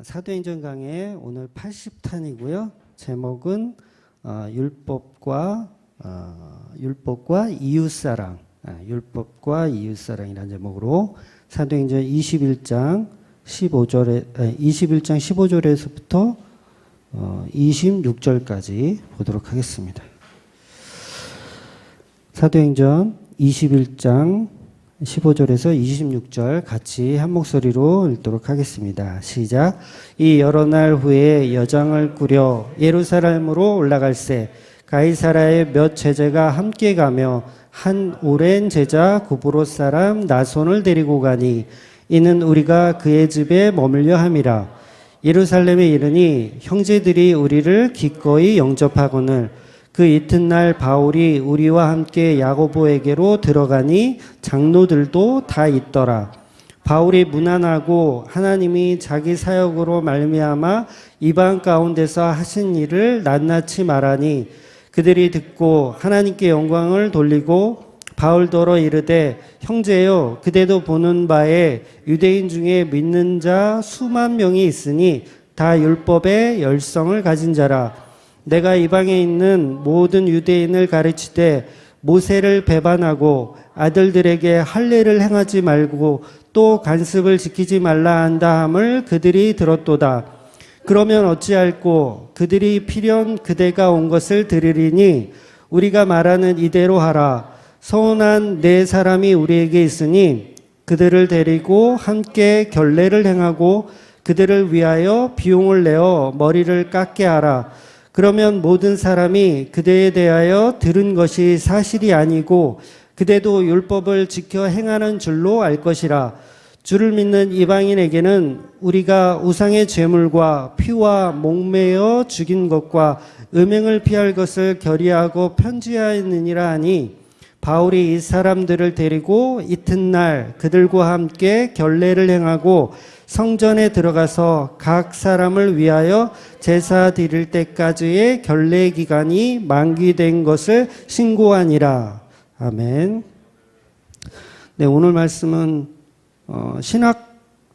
사도행전 강의 오늘 80탄이고요. 제목은 율법과 이웃사랑, 율법과 이웃사랑이라는 제목으로 사도행전 21장 15절에서부터 26절까지 보도록 하겠습니다. 사도행전 21장 15절에서 26절 같이 한 목소리로 읽도록 하겠습니다. 시작. 이 여러 날 후에 여장을 꾸려 예루살렘으로 올라갈새 가이사라의 몇 제자가 함께 가며 한 오랜 제자 구브롯 사람 나손을 데리고 가니 이는 우리가 그의 집에 머물려 함이라. 예루살렘에 이르니 형제들이 우리를 기꺼이 영접하거늘 그 이튿날 바울이 우리와 함께 야고보에게로 들어가니 장로들도 다 있더라. 바울이 무난하고 하나님이 자기 사역으로 말미암아 이방 가운데서 하신 일을 낱낱이 말하니 그들이 듣고 하나님께 영광을 돌리고 바울더러 이르되 형제여 그대도 보는 바에 유대인 중에 믿는 자 수만 명이 있으니 다 율법의 열성을 가진 자라. 내가 이방에 있는 모든 유대인을 가르치되 모세를 배반하고 아들들에게 할례를 행하지 말고 또 간습을 지키지 말라 한다 함을 그들이 들었도다. 그러면 어찌할꼬 그들이 필연 그대가 온 것을 들으리니 우리가 말하는 이대로 하라. 서운한 네 사람이 우리에게 있으니 그들을 데리고 함께 결례를 행하고 그들을 위하여 비용을 내어 머리를 깎게 하라. 그러면 모든 사람이 그대에 대하여 들은 것이 사실이 아니고 그대도 율법을 지켜 행하는 줄로 알 것이라. 주를 믿는 이방인에게는 우리가 우상의 제물과 피와 목매어 죽인 것과 음행을 피할 것을 결의하고 편지하였느니라 하니 바울이 이 사람들을 데리고 이튿날 그들과 함께 결례를 행하고 성전에 들어가서 각 사람을 위하여 제사 드릴 때까지의 결례 기간이 만기된 것을 신고하니라. 아멘. 네, 오늘 말씀은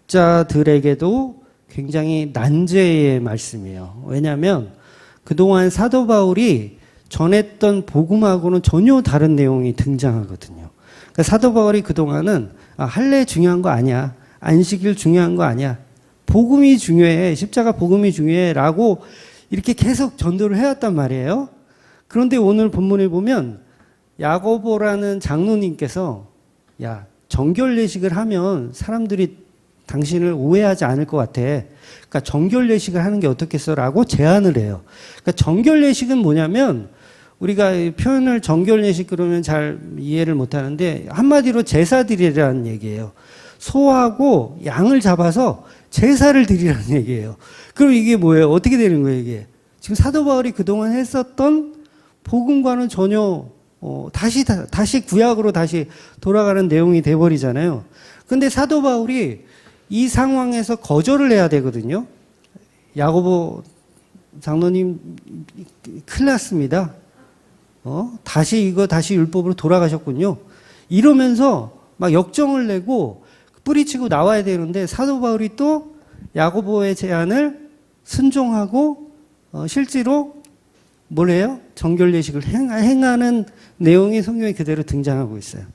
신학자들에게도 굉장히 난제의 말씀이에요. 왜냐하면 그동안 사도 바울이 전했던 복음하고는 전혀 다른 내용이 등장하거든요. 그러니까 사도 바울이 그동안은 할례 중요한 거 아니야. 안식일 중요한 거 아니야. 복음이 중요해. 십자가 복음이 중요해. 라고 이렇게 계속 전도를 해왔단 말이에요. 그런데 오늘 본문에 보면 야고보라는 장로님께서 야, 정결 예식을 하면 사람들이 당신을 오해하지 않을 것 같아. 그러니까 정결 예식을 하는 게 어떻겠어? 라고 제안을 해요. 그러니까 정결 예식은 뭐냐면 우리가 표현을 정결 예식 그러면 잘 이해를 못 하는데 한마디로 제사 드리라는 얘기예요. 소하고 양을 잡아서 제사를 드리라는 얘기예요. 그럼 이게 뭐예요? 어떻게 되는 거예요, 이게? 지금 사도 바울이 그동안 했었던 복음과는 전혀 다시 구약으로 다시 돌아가는 내용이 돼버리잖아요. 근데 사도 바울이 이 상황에서 거절을 해야 되거든요. 야고보 장로님 큰일 났습니다. 다시 율법으로 돌아가셨군요. 이러면서 막 역정을 내고 뿌리치고 나와야 되는데 사도 바울이 또 야고보의 제안을 순종하고 실제로 뭘 해요? 정결 예식을 행하는 내용이 성경에 그대로 등장하고 있어요.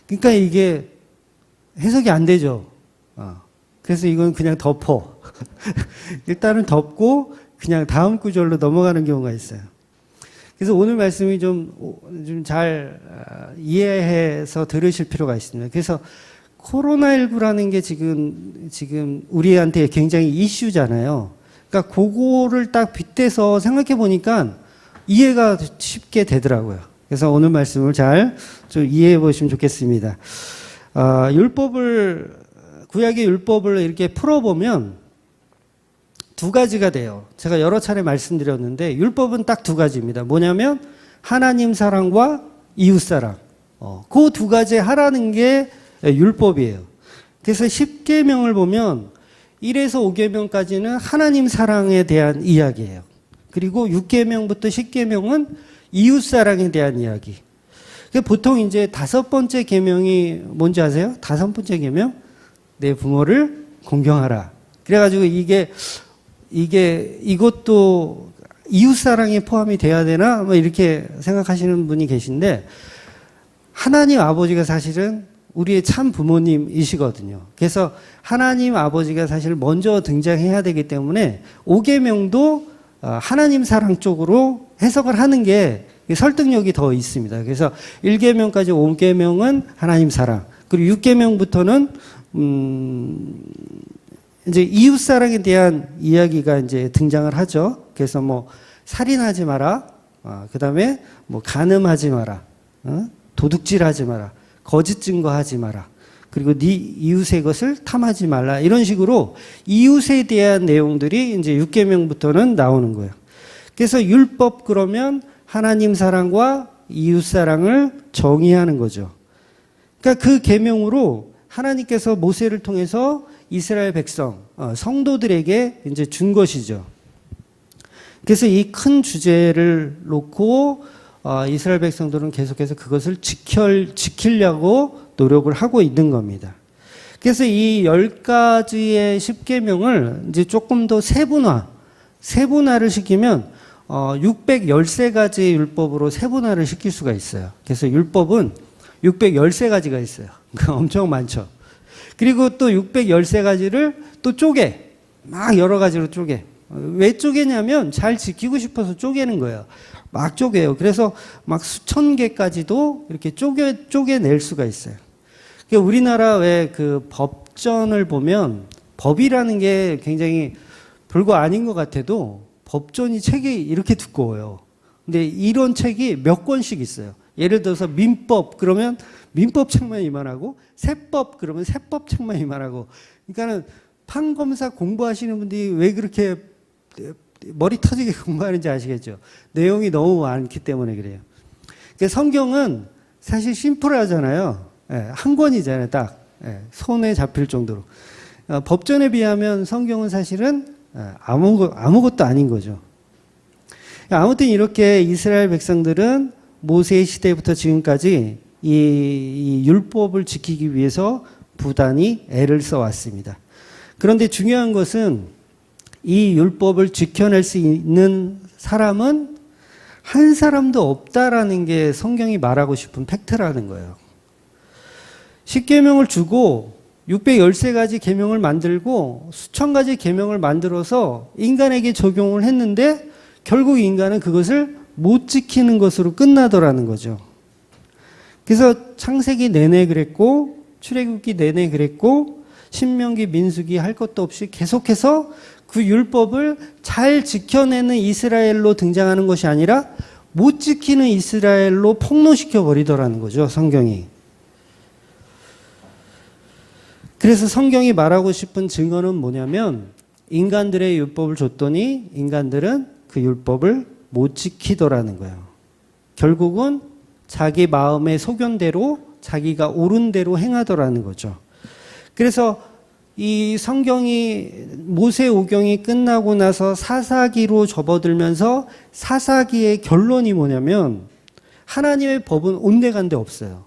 그러니까 이게 해석이 안 되죠. 그래서 이건 그냥 덮어. 일단은 덮고 그냥 다음 구절로 넘어가는 경우가 있어요. 그래서 오늘 말씀이 좀 잘 이해해서 들으실 필요가 있습니다. 그래서 코로나19라는 게 지금 우리한테 굉장히 이슈잖아요. 그러니까 그거를 딱 빗대서 생각해 보니까 이해가 쉽게 되더라고요. 그래서 오늘 말씀을 잘 좀 이해해 보시면 좋겠습니다. 구약의 율법을 이렇게 풀어보면 두 가지가 돼요. 제가 여러 차례 말씀드렸는데 율법은 딱 두 가지입니다. 뭐냐면 하나님 사랑과 이웃 사랑. 그 두 가지 하라는 게 율법이에요. 그래서 10계명을 보면 1에서 5계명까지는 하나님 사랑에 대한 이야기예요. 그리고 6계명부터 10계명은 이웃 사랑에 대한 이야기. 보통 이제 5번째 계명이 뭔지 아세요? 5번째 계명? 내 부모를 공경하라. 그래가지고 이것도 이웃사랑에 포함이 돼야 되나? 뭐 이렇게 생각하시는 분이 계신데, 하나님 아버지가 사실은 우리의 참 부모님이시거든요. 그래서 하나님 아버지가 사실 먼저 등장해야 되기 때문에 5계명도 하나님 사랑 쪽으로 해석을 하는 게 설득력이 더 있습니다. 그래서 1계명까지 5계명은 하나님 사랑, 그리고 6계명부터는 이제 이웃 사랑에 대한 이야기가 이제 등장을 하죠. 그래서 뭐 살인하지 마라, 그다음에 뭐 간음하지 마라, 도둑질하지 마라, 거짓 증거하지 마라, 그리고 네 이웃의 것을 탐하지 말라, 이런 식으로 이웃에 대한 내용들이 이제 6계명부터는 나오는 거예요. 그래서 율법, 그러면 하나님 사랑과 이웃 사랑을 정의하는 거죠. 그러니까 그 계명으로 하나님께서 모세를 통해서 이스라엘 백성, 성도들에게 이제 준 것이죠. 그래서 이 큰 주제를 놓고 이스라엘 백성들은 계속해서 그것을 지키려고 노력을 하고 있는 겁니다. 그래서 이 10가지의 10계명을 이제 조금 더 세분화를 시키면 613가지의 율법으로 세분화를 시킬 수가 있어요. 그래서 율법은 613가지가 있어요. 엄청 많죠. 그리고 또 613가지를 또 막 여러 가지로 쪼개. 왜 쪼개냐면 잘 지키고 싶어서 쪼개는 거예요. 막 쪼개요. 그래서 막 수천 개까지도 이렇게 쪼개낼 수가 있어요. 그러니까 우리나라 왜 그 법전을 보면 법이라는 게 굉장히 별거 아닌 것 같아도 법전이 책이 이렇게 두꺼워요. 근데 이런 책이 몇 권씩 있어요. 예를 들어서 민법 그러면 민법 책만 이만하고, 세법 그러면 세법 책만 이만하고. 그러니까는 판검사 공부하시는 분들이 왜 그렇게 머리 터지게 공부하는지 아시겠죠? 내용이 너무 많기 때문에 그래요. 그러니까 성경은 사실 심플하잖아요. 한 권이잖아요, 딱. 손에 잡힐 정도로. 법전에 비하면 성경은 사실은 아무것도 아닌 거죠. 아무튼 이렇게 이스라엘 백성들은 모세의 시대부터 지금까지 이 율법을 지키기 위해서 부단히 애를 써왔습니다. 그런데 중요한 것은 이 율법을 지켜낼 수 있는 사람은 한 사람도 없다라는 게 성경이 말하고 싶은 팩트라는 거예요. 10계명을 주고 613가지 계명을 만들고 수천 가지 계명을 만들어서 인간에게 적용을 했는데 결국 인간은 그것을 못 지키는 것으로 끝나더라는 거죠. 그래서 창세기 내내 그랬고, 출애굽기 내내 그랬고, 신명기, 민수기 할 것도 없이 계속해서 그 율법을 잘 지켜내는 이스라엘로 등장하는 것이 아니라 못 지키는 이스라엘로 폭로시켜 버리더라는 거죠, 성경이. 그래서 성경이 말하고 싶은 증거는 뭐냐면, 인간들의 율법을 줬더니 인간들은 그 율법을 못 지키더라는 거예요. 결국은 자기 마음의 소견대로 자기가 옳은 대로 행하더라는 거죠. 그래서 이 성경이 모세 오경이 끝나고 나서 사사기로 접어들면서 사사기의 결론이 뭐냐면 하나님의 법은 온데간데 없어요.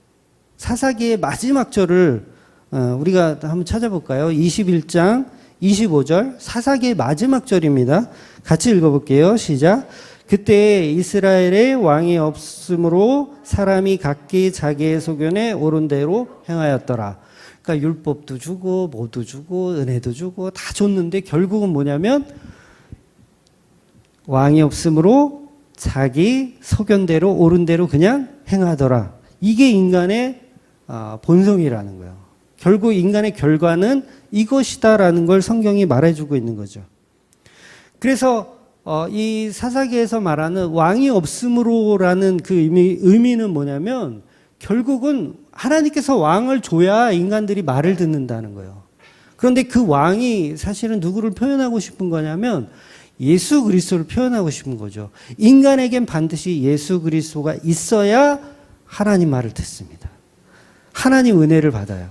사사기의 마지막 절을 우리가 한번 찾아볼까요? 21장 25절 사사기의 마지막 절입니다. 같이 읽어볼게요. 시작. 그때 이스라엘의 왕이 없으므로 사람이 각기 자기의 소견에 옳은 대로 행하였더라. 그러니까 율법도 주고 뭐도 주고 은혜도 주고 다 줬는데 결국은 뭐냐면 왕이 없으므로 자기 소견대로 옳은 대로 그냥 행하더라. 이게 인간의 본성이라는 거예요. 결국 인간의 결과는 이것이다라는 걸 성경이 말해주고 있는 거죠. 그래서 이 사사기에서 말하는 왕이 없음으로라는 그 의미는 뭐냐면 결국은 하나님께서 왕을 줘야 인간들이 말을 듣는다는 거예요. 그런데 그 왕이 사실은 누구를 표현하고 싶은 거냐면 예수 그리스도를 표현하고 싶은 거죠. 인간에겐 반드시 예수 그리스도가 있어야 하나님 말을 듣습니다. 하나님 은혜를 받아요.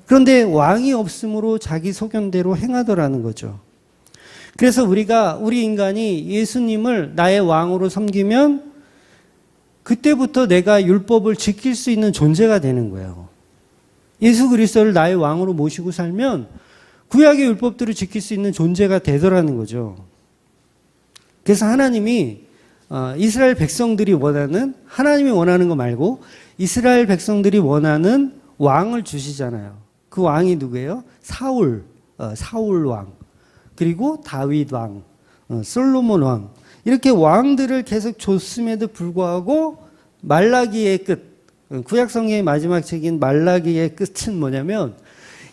그런데 왕이 없으므로 자기 소견대로 행하더라는 거죠. 그래서 우리 인간이 예수님을 나의 왕으로 섬기면 그때부터 내가 율법을 지킬 수 있는 존재가 되는 거예요. 예수 그리스도를 나의 왕으로 모시고 살면 구약의 율법들을 지킬 수 있는 존재가 되더라는 거죠. 그래서 하나님이 이스라엘 백성들이 원하는, 하나님이 원하는 거 말고 이스라엘 백성들이 원하는 왕을 주시잖아요. 그 왕이 누구예요? 사울 왕, 그리고 다윗 왕, 솔로몬 왕, 이렇게 왕들을 계속 줬음에도 불구하고 말라기의 끝, 구약 성경의 마지막 책인 말라기의 끝은 뭐냐면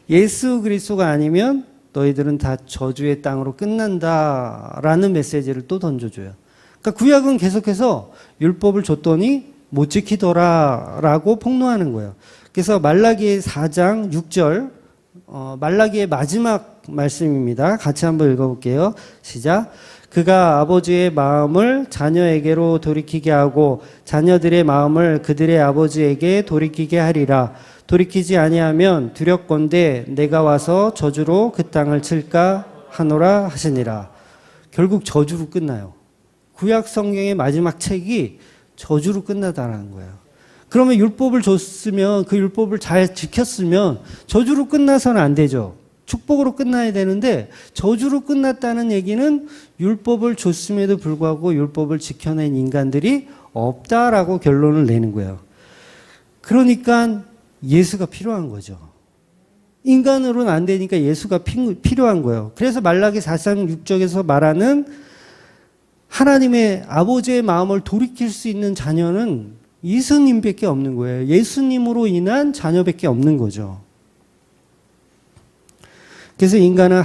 예수 그리스도가 아니면 너희들은 다 저주의 땅으로 끝난다라는 메시지를 또 던져줘요. 그러니까 구약은 계속해서 율법을 줬더니 못 지키더라라고 폭로하는 거예요. 그래서 말라기 4장 6절, 말라기의 마지막 말씀입니다. 같이 한번 읽어볼게요. 시작. 그가 아버지의 마음을 자녀에게로 돌이키게 하고 자녀들의 마음을 그들의 아버지에게 돌이키게 하리라. 돌이키지 아니하면 두렵건대 내가 와서 저주로 그 땅을 칠까 하노라 하시니라. 결국 저주로 끝나요. 구약 성경의 마지막 책이 저주로 끝나다라는 거예요. 그러면 율법을 줬으면, 그 율법을 잘 지켰으면 저주로 끝나서는 안 되죠. 축복으로 끝나야 되는데 저주로 끝났다는 얘기는 율법을 줬음에도 불구하고 율법을 지켜낸 인간들이 없다라고 결론을 내는 거예요. 그러니까 예수가 필요한 거죠. 인간으로는 안 되니까 예수가 필요한 거예요. 그래서 말라기 4장 6절에서 말하는 하나님의 아버지의 마음을 돌이킬 수 있는 자녀는 예수님밖에 없는 거예요. 예수님으로 인한 자녀밖에 없는 거죠. 그래서 인간은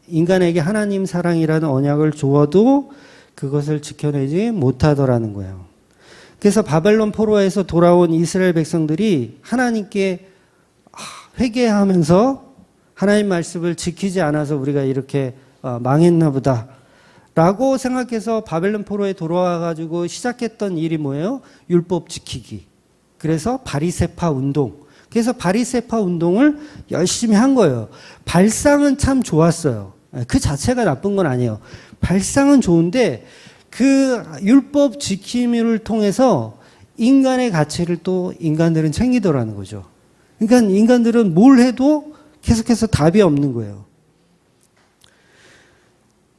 인간에게 하나님 사랑이라는 언약을 주어도 그것을 지켜내지 못하더라는 거예요. 그래서 바벨론 포로에서 돌아온 이스라엘 백성들이 하나님께 회개하면서 하나님 말씀을 지키지 않아서 우리가 이렇게 망했나 보다 라고 생각해서 바벨론 포로에 돌아와가지고 시작했던 일이 뭐예요? 율법 지키기. 그래서 바리새파 운동. 그래서 바리새파 운동을 열심히 한 거예요. 발상은 참 좋았어요. 그 자체가 나쁜 건 아니에요. 발상은 좋은데 그 율법 지킴이를 통해서 인간의 가치를 또 인간들은 챙기더라는 거죠. 그러니까 인간들은 뭘 해도 계속해서 답이 없는 거예요.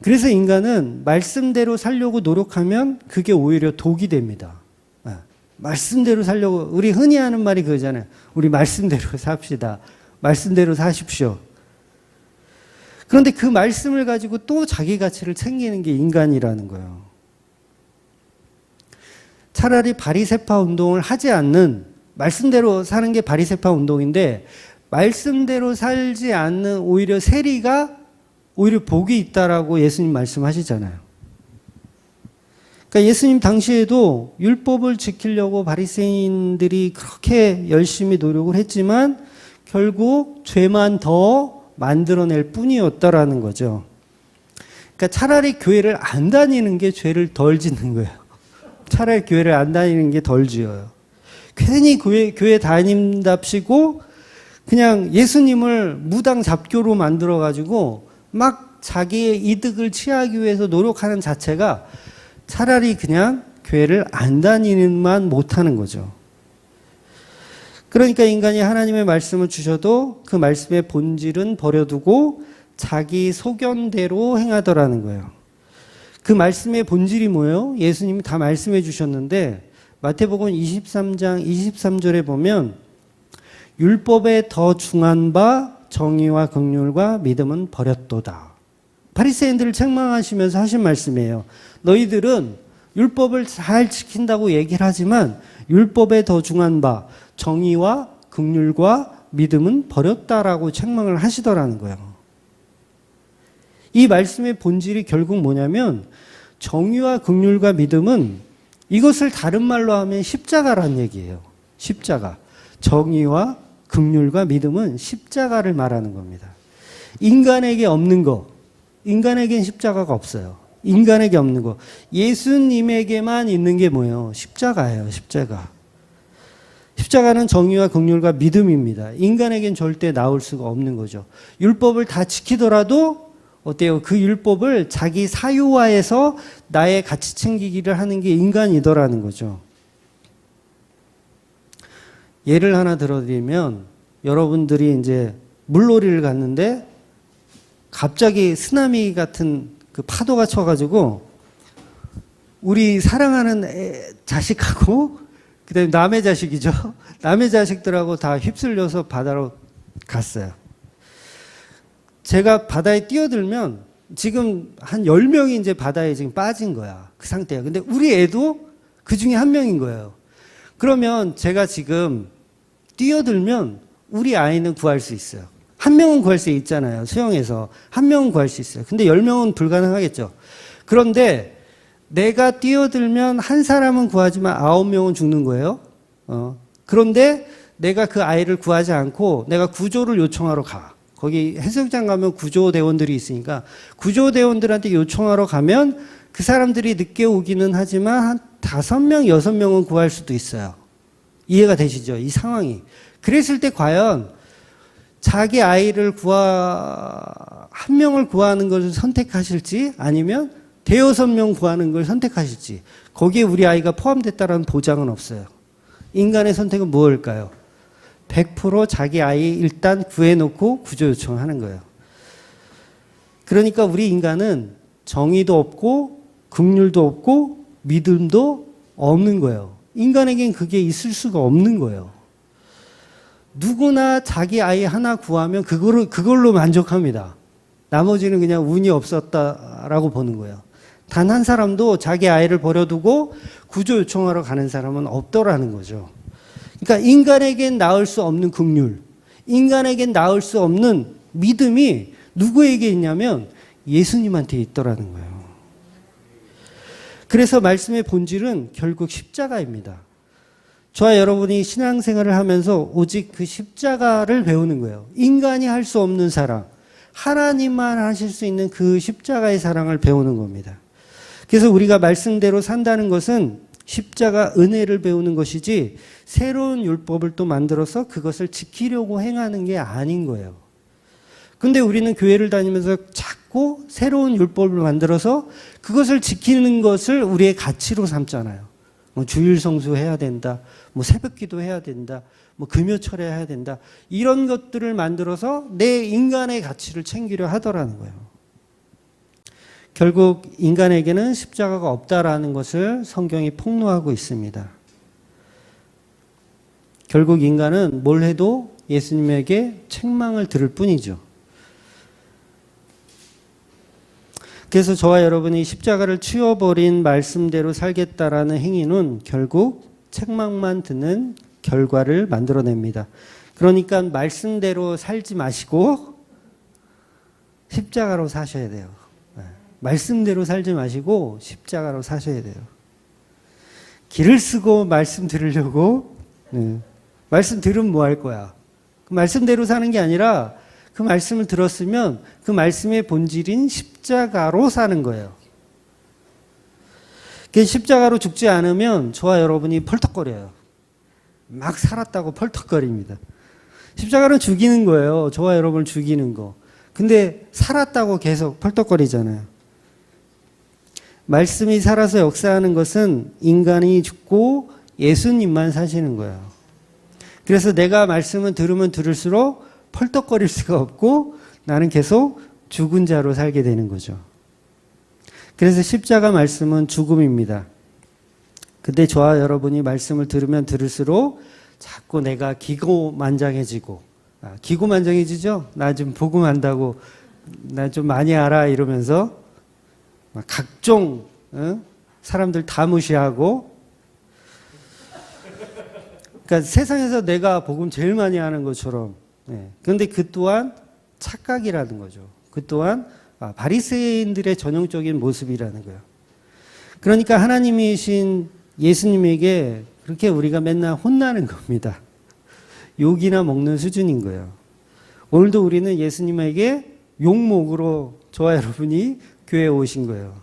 그래서 인간은 말씀대로 살려고 노력하면 그게 오히려 독이 됩니다. 말씀대로 살려고, 우리 흔히 하는 말이 그거잖아요. 우리 말씀대로 삽시다. 말씀대로 사십시오. 그런데 그 말씀을 가지고 또 자기 가치를 챙기는 게 인간이라는 거예요. 차라리 바리새파 운동을 하지 않는, 말씀대로 사는 게 바리새파 운동인데 말씀대로 살지 않는 오히려 세리가 오히려 복이 있다라고 예수님 말씀하시잖아요. 그러니까 예수님 당시에도 율법을 지키려고 바리새인들이 그렇게 열심히 노력을 했지만 결국 죄만 더 만들어낼 뿐이었다라는 거죠. 그러니까 차라리 교회를 안 다니는 게 죄를 덜 짓는 거예요. 차라리 교회를 안 다니는 게 덜 지어요. 괜히 교회 다닌답시고 그냥 예수님을 무당 잡교로 만들어가지고 막 자기의 이득을 취하기 위해서 노력하는 자체가 차라리 그냥 교회를 안 다니는만 못하는 거죠. 그러니까 인간이 하나님의 말씀을 주셔도 그 말씀의 본질은 버려두고 자기 소견대로 행하더라는 거예요. 그 말씀의 본질이 뭐예요? 예수님이 다 말씀해 주셨는데 마태복음 23장 23절에 보면 율법에 더 중한 바 정의와 긍휼과 믿음은 버렸도다. 바리새인들을 책망하시면서 하신 말씀이에요. 너희들은 율법을 잘 지킨다고 얘기를 하지만 율법에 더 중한 바 정의와 긍휼과 믿음은 버렸다라고 책망을 하시더라는 거예요. 이 말씀의 본질이 결국 뭐냐면 정의와 긍휼과 믿음은 이것을 다른 말로 하면 십자가란 얘기예요. 십자가. 정의와 긍휼과 믿음은 십자가를 말하는 겁니다. 인간에게 없는 거, 인간에겐 십자가가 없어요. 인간에게 없는 거. 예수님에게만 있는 게 뭐예요? 십자가예요. 십자가. 십자가는 정의와 긍휼과 믿음입니다. 인간에겐 절대 나올 수가 없는 거죠. 율법을 다 지키더라도 어때요? 그 율법을 자기 사유화해서 나의 가치 챙기기를 하는 게 인간이더라는 거죠. 예를 하나 들어드리면 여러분들이 이제 물놀이를 갔는데 갑자기 쓰나미 같은 그 파도가 쳐가지고 우리 사랑하는 자식하고 그다음에 남의 자식이죠. 남의 자식들하고 다 휩쓸려서 바다로 갔어요. 제가 바다에 뛰어들면 지금 한 10명이 이제 바다에 지금 빠진 거야. 그 상태야. 근데 우리 애도 그 중에 한 명인 거예요. 그러면 제가 지금 뛰어들면 우리 아이는 구할 수 있어요. 한 명은 구할 수 있잖아요. 수영해서. 한 명은 구할 수 있어요. 근데 10명은 불가능하겠죠. 그런데 내가 뛰어들면 한 사람은 구하지만 9명은 죽는 거예요. 그런데 내가 그 아이를 구하지 않고 내가 구조를 요청하러 가. 거기 해수욕장 가면 구조대원들이 있으니까 구조대원들한테 요청하러 가면 그 사람들이 늦게 오기는 하지만 한 5명, 6명은 구할 수도 있어요. 이해가 되시죠? 이 상황이. 그랬을 때 과연 자기 아이를 한 명을 구하는 것을 선택하실지 아니면 대여섯 명 구하는 걸 선택하실지 거기에 우리 아이가 포함됐다는 보장은 없어요. 인간의 선택은 무엇일까요? 100% 자기 아이 일단 구해놓고 구조 요청하는 거예요. 그러니까 우리 인간은 정의도 없고 긍휼도 없고 믿음도 없는 거예요. 인간에겐 그게 있을 수가 없는 거예요. 누구나 자기 아이 하나 구하면 그걸로 만족합니다. 나머지는 그냥 운이 없었다라고 보는 거예요. 단 한 사람도 자기 아이를 버려두고 구조 요청하러 가는 사람은 없더라는 거죠. 그러니까 인간에겐 낳을 수 없는 긍휼, 인간에겐 낳을 수 없는 믿음이 누구에게 있냐면 예수님한테 있더라는 거예요. 그래서 말씀의 본질은 결국 십자가입니다. 저와 여러분이 신앙생활을 하면서 오직 그 십자가를 배우는 거예요. 인간이 할 수 없는 사랑, 하나님만 하실 수 있는 그 십자가의 사랑을 배우는 겁니다. 그래서 우리가 말씀대로 산다는 것은 십자가 은혜를 배우는 것이지 새로운 율법을 또 만들어서 그것을 지키려고 행하는 게 아닌 거예요. 근데 우리는 교회를 다니면서 자꾸 새로운 율법을 만들어서 그것을 지키는 것을 우리의 가치로 삼잖아요. 뭐 주일 성수해야 된다, 뭐 새벽기도 해야 된다, 뭐 금요 철회해야 된다, 이런 것들을 만들어서 내 인간의 가치를 챙기려 하더라는 거예요. 결국 인간에게는 십자가가 없다라는 것을 성경이 폭로하고 있습니다. 결국 인간은 뭘 해도 예수님에게 책망을 들을 뿐이죠. 그래서 저와 여러분이 십자가를 치워버린 말씀대로 살겠다라는 행위는 결국 책망만 듣는 결과를 만들어냅니다. 그러니까 말씀대로 살지 마시고 십자가로 사셔야 돼요. 말씀대로 살지 마시고 십자가로 사셔야 돼요. 길을 쓰고 말씀 들으려고 말씀 들으면 뭐 할 거야? 그 말씀대로 사는 게 아니라 그 말씀을 들었으면 그 말씀의 본질인 십자가로 사는 거예요. 십자가로 죽지 않으면 저와 여러분이 펄떡거려요. 막 살았다고 펄떡거립니다. 십자가는 죽이는 거예요. 저와 여러분을 죽이는 거. 근데 살았다고 계속 펄떡거리잖아요. 말씀이 살아서 역사하는 것은 인간이 죽고 예수님만 사시는 거예요. 그래서 내가 말씀을 들으면 들을수록 펄떡거릴 수가 없고 나는 계속 죽은 자로 살게 되는 거죠. 그래서 십자가 말씀은 죽음입니다. 근데 저와 여러분이 말씀을 들으면 들을수록 자꾸 내가 기고만장해지고, 기고만장해지죠? 나 좀 복음 안다고, 나 좀 많이 알아 이러면서 각종 사람들 다 무시하고, 그러니까 세상에서 내가 복음 제일 많이 하는 것처럼. 그런데 그 또한 착각이라는 거죠. 그 또한 바리새인들의 전형적인 모습이라는 거예요. 그러니까 하나님이신 예수님에게 그렇게 우리가 맨날 혼나는 겁니다. 욕이나 먹는 수준인 거예요. 오늘도 우리는 예수님에게 욕먹으로 저와 여러분이 교회에 오신 거예요.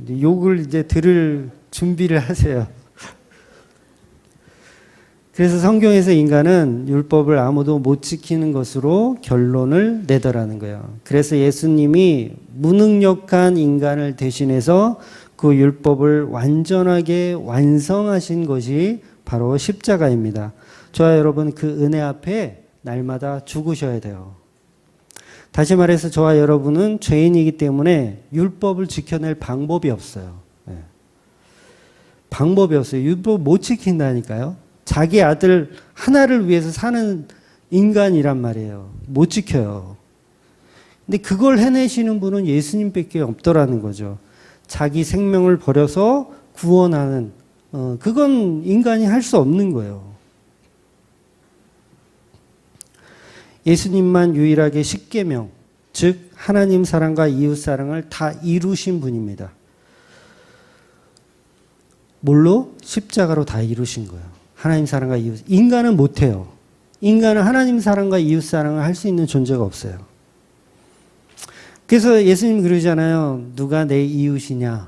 욕을 이제 들을 준비를 하세요. 그래서 성경에서 인간은 율법을 아무도 못 지키는 것으로 결론을 내더라는 거예요. 그래서 예수님이 무능력한 인간을 대신해서 그 율법을 완전하게 완성하신 것이 바로 십자가입니다. 저와 여러분 그 은혜 앞에 날마다 죽으셔야 돼요. 다시 말해서 저와 여러분은 죄인이기 때문에 율법을 지켜낼 방법이 없어요. 네. 방법이 없어요. 율법 못 지킨다니까요. 자기 아들 하나를 위해서 사는 인간이란 말이에요. 못 지켜요. 근데 그걸 해내시는 분은 예수님밖에 없더라는 거죠. 자기 생명을 버려서 구원하는, 그건 인간이 할 수 없는 거예요. 예수님만 유일하게 십계명, 즉 하나님 사랑과 이웃 사랑을 다 이루신 분입니다. 뭘로? 십자가로 다 이루신 거예요. 하나님 사랑과 이웃. 인간은 못해요. 인간은 하나님 사랑과 이웃 사랑을 할 수 있는 존재가 없어요. 그래서 예수님 그러잖아요. 누가 내 이웃이냐?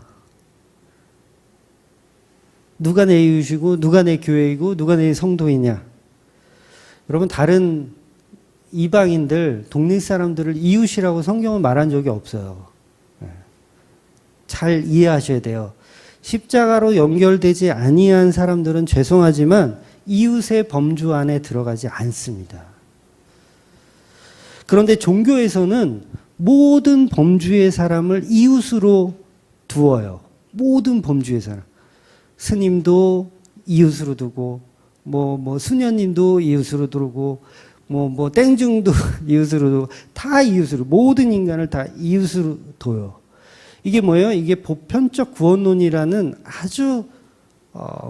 누가 내 이웃이고 누가 내 교회이고 누가 내 성도이냐? 여러분 다른 이방인들, 동네 사람들을 이웃이라고 성경은 말한 적이 없어요. 잘 이해하셔야 돼요. 십자가로 연결되지 아니한 사람들은 죄송하지만 이웃의 범주 안에 들어가지 않습니다. 그런데 종교에서는 모든 범주의 사람을 이웃으로 두어요. 모든 범주의 사람. 스님도 이웃으로 두고, 수녀님도 이웃으로 두고, 땡중도 이웃으로 두고, 다 이웃으로, 모든 인간을 다 이웃으로 둬요. 이게 뭐예요? 이게 보편적 구원론이라는 아주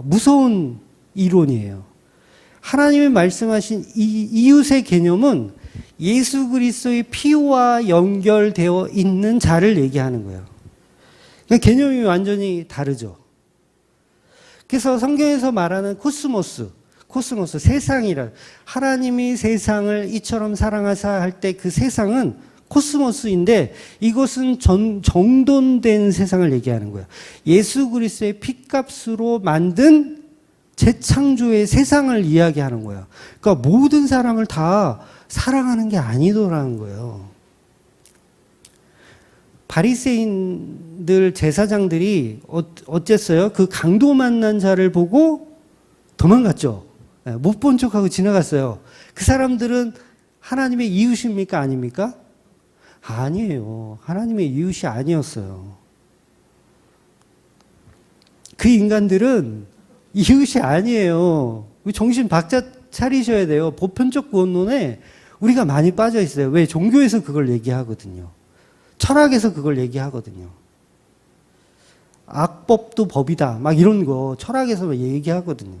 무서운 이론이에요. 하나님이 말씀하신 이 이웃의 개념은 예수 그리스도의 피와 연결되어 있는 자를 얘기하는 거예요. 그러니까 개념이 완전히 다르죠. 그래서 성경에서 말하는 코스모스, 세상이라, 하나님이 세상을 이처럼 사랑하사 할 때 그 세상은 코스모스인데 이것은 정돈된 세상을 얘기하는 거예요. 예수 그리스도의 피값으로 만든 재창조의 세상을 이야기하는 거예요. 그러니까 모든 사람을 다 사랑하는 게 아니더라는 거예요. 바리새인들 제사장들이 어쨌어요? 그 강도 만난 자를 보고 도망갔죠. 못 본 척하고 지나갔어요. 그 사람들은 하나님의 이웃입니까? 아닙니까? 아니에요. 하나님의 이웃이 아니었어요. 그 인간들은 이웃이 아니에요. 정신 바짝 차리셔야 돼요. 보편적 구원론에 우리가 많이 빠져 있어요. 왜? 종교에서 그걸 얘기하거든요. 철학에서 그걸 얘기하거든요. 악법도 법이다. 막 이런 거 철학에서 얘기하거든요.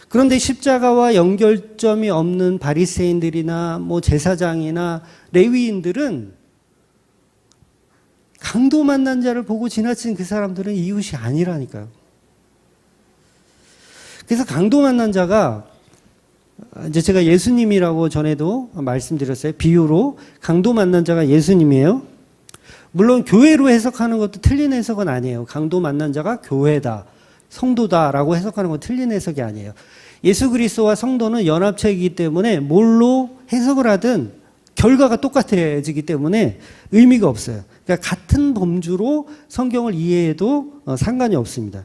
그런데 십자가와 연결점이 없는 바리새인들이나 제사장이나 레위인들은 강도 만난 자를 보고 지나친 그 사람들은 이웃이 아니라니까요. 그래서 강도 만난 자가 이제 제가 예수님이라고 전에도 말씀드렸어요. 비유로 강도 만난 자가 예수님이에요. 물론 교회로 해석하는 것도 틀린 해석은 아니에요. 강도 만난 자가 교회다, 성도다라고 해석하는 건 틀린 해석이 아니에요. 예수 그리스도와 성도는 연합체이기 때문에 뭘로 해석을 하든 결과가 똑같아지기 때문에 의미가 없어요. 그러니까 같은 범주로 성경을 이해해도 상관이 없습니다.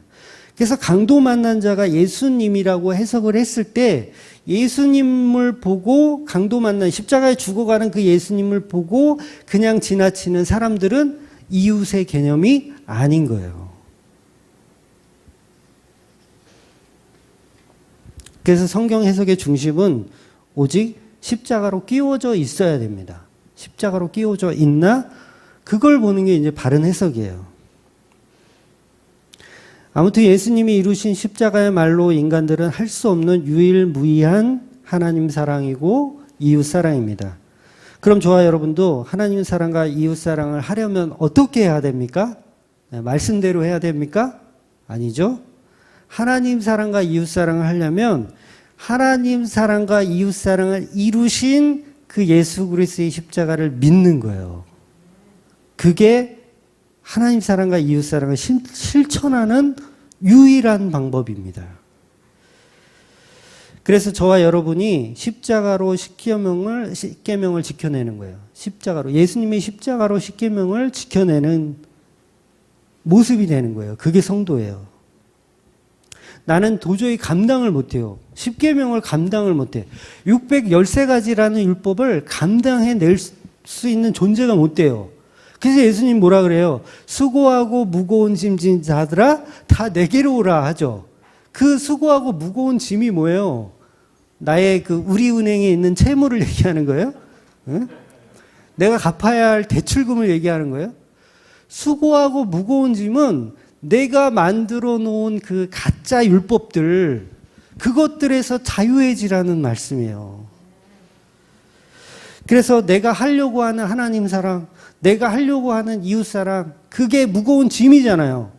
그래서 강도 만난 자가 예수님이라고 해석을 했을 때 예수님을 보고 강도 만난 십자가에 죽어가는 그 예수님을 보고 그냥 지나치는 사람들은 이웃의 개념이 아닌 거예요. 그래서 성경 해석의 중심은 오직 십자가로 끼워져 있어야 됩니다. 십자가로 끼워져 있나? 그걸 보는 게 이제 바른 해석이에요. 아무튼 예수님이 이루신 십자가의 말로 인간들은 할 수 없는 유일무이한 하나님 사랑이고 이웃 사랑입니다. 그럼 저와 여러분도 하나님 사랑과 이웃 사랑을 하려면 어떻게 해야 됩니까? 말씀대로 해야 됩니까? 아니죠. 하나님 사랑과 이웃 사랑을 하려면 하나님 사랑과 이웃 사랑을 이루신 그 예수 그리스도의 십자가를 믿는 거예요. 그게 하나님 사랑과 이웃 사랑을 실천하는 유일한 방법입니다. 그래서 저와 여러분이 십자가로 십계명을 지켜내는 거예요. 십자가로 예수님의 십자가로 십계명을 지켜내는 모습이 되는 거예요. 그게 성도예요. 나는 도저히 감당을 못해요. 10계명을 감당을 못해. 613가지라는 율법을 감당해낼 수 있는 존재가 못 돼요. 그래서 예수님 뭐라 그래요? 수고하고 무거운 짐진 자들아 다 내게로 오라 하죠. 그 수고하고 무거운 짐이 뭐예요? 나의 그 우리은행에 있는 채무를 얘기하는 거예요? 응? 내가 갚아야 할 대출금을 얘기하는 거예요? 수고하고 무거운 짐은 내가 만들어 놓은 그 가짜 율법들, 그것들에서 자유해지라는 말씀이에요. 그래서 내가 하려고 하는 하나님 사랑, 내가 하려고 하는 이웃 사랑, 그게 무거운 짐이잖아요.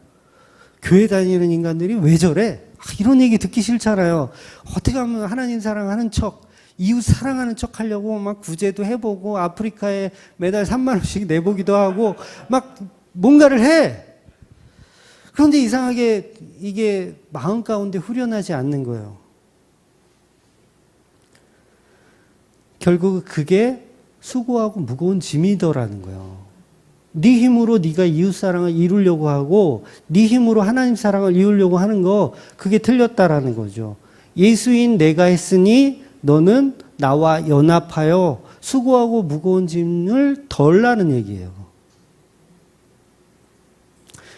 교회 다니는 인간들이 왜 저래? 이런 얘기 듣기 싫잖아요. 어떻게 하면 하나님 사랑하는 척, 이웃 사랑하는 척 하려고 막 구제도 해보고 아프리카에 매달 3만 원씩 내보기도 하고 막 뭔가를 해. 그런데 이상하게 이게 마음 가운데 후련하지 않는 거예요. 결국 그게 수고하고 무거운 짐이더라는 거예요. 네 힘으로 네가 이웃 사랑을 이루려고 하고 네 힘으로 하나님 사랑을 이루려고 하는 거, 그게 틀렸다라는 거죠. 예수인 내가 했으니 너는 나와 연합하여 수고하고 무거운 짐을 덜라는 얘기예요.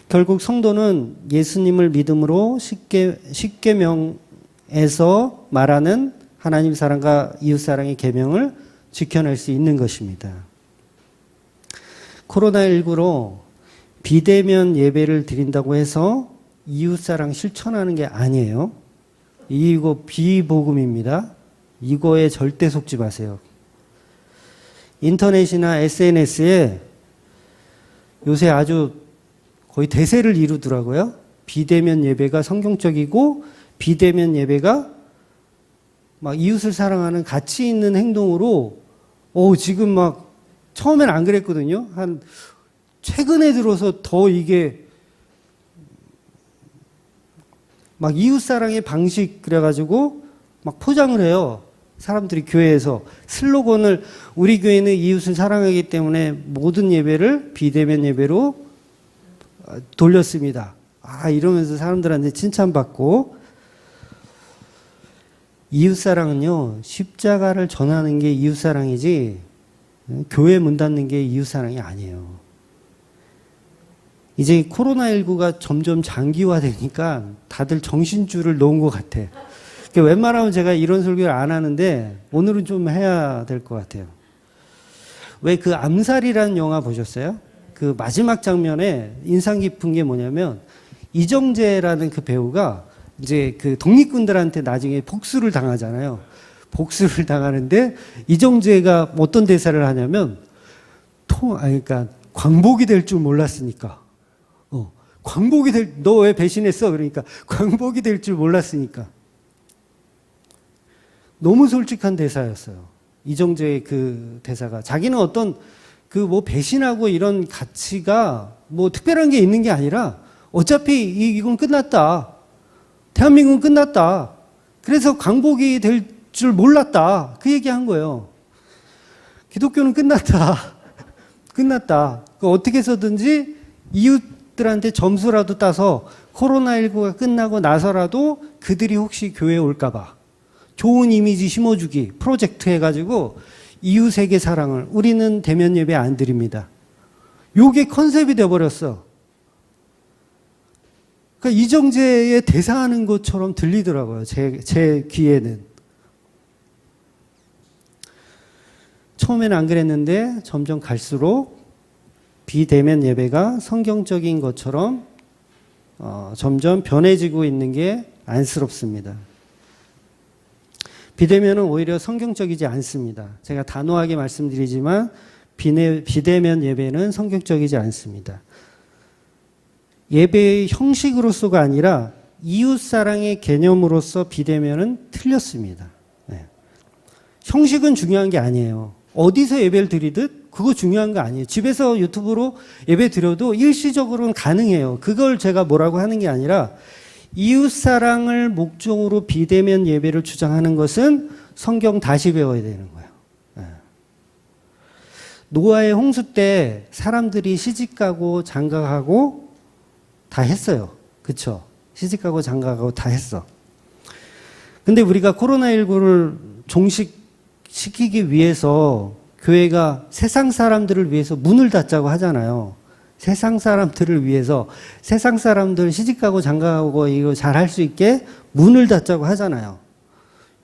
결국 성도는 예수님을 믿음으로 십계명에서 말하는 하나님 사랑과 이웃 사랑의 계명을 지켜낼 수 있는 것입니다. 코로나19로 비대면 예배를 드린다고 해서 이웃 사랑 실천하는 게 아니에요. 이거 비복음입니다. 이거에 절대 속지 마세요. 인터넷이나 SNS에 요새 아주 거의 대세를 이루더라고요. 비대면 예배가 성경적이고 비대면 예배가 막 이웃을 사랑하는 가치 있는 행동으로 지금 막 처음엔 안 그랬거든요. 한 최근에 들어서 더 이게 막 이웃 사랑의 방식 그래가지고 막 포장을 해요. 사람들이 교회에서 슬로건을 우리 교회는 이웃을 사랑하기 때문에 모든 예배를 비대면 예배로 돌렸습니다. 이러면서 사람들한테 칭찬받고. 이웃사랑은요, 십자가를 전하는 게 이웃사랑이지 교회 문 닫는 게 이웃사랑이 아니에요. 이제 코로나19가 점점 장기화되니까 다들 정신줄을 놓은 것 같아. 웬만하면 제가 이런 설교를 안 하는데 오늘은 좀 해야 될 것 같아요. 왜 그 암살이라는 영화 보셨어요? 그 마지막 장면에 인상 깊은 게 뭐냐면 이정재라는 그 배우가 이제 그 독립군들한테 나중에 복수를 당하잖아요. 복수를 당하는데 이정재가 어떤 대사를 하냐면 그러니까 광복이 될 줄 몰랐으니까. 너 왜 배신했어? 그러니까 광복이 될 줄 몰랐으니까. 너무 솔직한 대사였어요. 이정재의 그 대사가. 자기는 어떤 그 뭐 배신하고 이런 가치가 뭐 특별한 게 있는 게 아니라 어차피 이건 끝났다. 대한민국은 끝났다. 그래서 광복이 될 줄 몰랐다. 그 얘기한 거예요. 기독교는 끝났다. 끝났다. 어떻게 해서든지 이웃들한테 점수라도 따서 코로나19가 끝나고 나서라도 그들이 혹시 교회에 올까봐 좋은 이미지 심어주기 프로젝트 해가지고 이웃에게 사랑을, 우리는 대면 예배 안 드립니다. 요게 컨셉이 돼버렸어. 그러니까 이정재의 대사하는 것처럼 들리더라고요. 제 귀에는. 처음에는 안 그랬는데 점점 갈수록 비대면 예배가 성경적인 것처럼 점점 변해지고 있는 게 안쓰럽습니다. 비대면은 오히려 성경적이지 않습니다. 제가 단호하게 말씀드리지만 비대면 예배는 성경적이지 않습니다. 예배의 형식으로서가 아니라 이웃사랑의 개념으로서 비대면은 틀렸습니다. 네. 형식은 중요한 게 아니에요. 어디서 예배를 드리듯 그거 중요한 거 아니에요. 집에서 유튜브로 예배 드려도 일시적으로는 가능해요. 그걸 제가 뭐라고 하는 게 아니라 이웃사랑을 목적으로 비대면 예배를 주장하는 것은 성경 다시 배워야 되는 거예요. 네. 노아의 홍수 때 사람들이 시집가고 장가가고 다 했어요. 그쵸? 시집가고 장가가고 다 했어. 근데 우리가 코로나19를 종식시키기 위해서 교회가 세상 사람들을 위해서 문을 닫자고 하잖아요. 세상 사람들을 위해서, 세상 사람들 시집가고 장가가고 이거 잘 할 수 있게 문을 닫자고 하잖아요.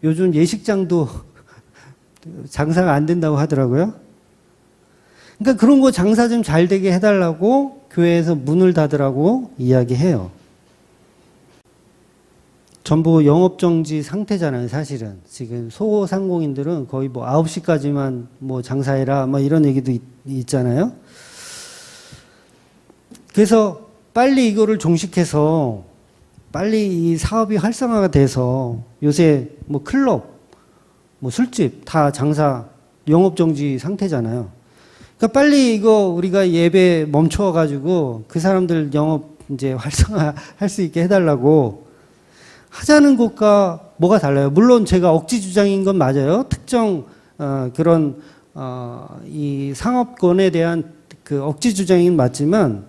요즘 예식장도 장사가 안 된다고 하더라고요. 그러니까 그런 거 장사 좀 잘 되게 해달라고 교회에서 문을 닫으라고 이야기해요. 전부 영업정지 상태잖아요, 사실은. 지금 소상공인들은 거의 뭐 9시까지만 뭐 장사해라, 뭐 이런 얘기도 있잖아요. 그래서 빨리 이거를 종식해서 빨리 이 사업이 활성화가 돼서 요새 뭐 클럽, 뭐 술집 다 장사 영업정지 상태잖아요. 그러니까 빨리 이거 우리가 예배 멈춰가지고 그 사람들 영업 이제 활성화 할 수 있게 해달라고 하자는 것과 뭐가 달라요? 물론 제가 억지 주장인 건 맞아요. 특정 그런 이 상업권에 대한 그 억지 주장인 맞지만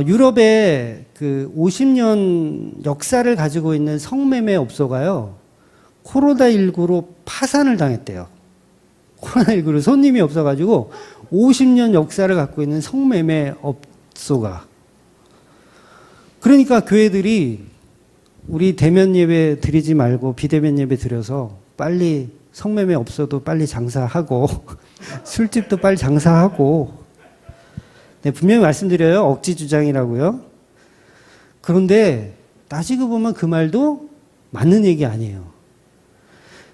유럽의 그 50년 역사를 가지고 있는 성매매 업소가요. 코로나19로 파산을 당했대요. 코로나19로 손님이 없어가지고 50년 역사를 갖고 있는 성매매 업소가. 그러니까 교회들이 우리 대면 예배 드리지 말고 비대면 예배 드려서 빨리 성매매 없어도 빨리 장사하고 술집도 빨리 장사하고. 네, 분명히 말씀드려요. 억지 주장이라고요. 그런데 따지고 보면 그 말도 맞는 얘기 아니에요.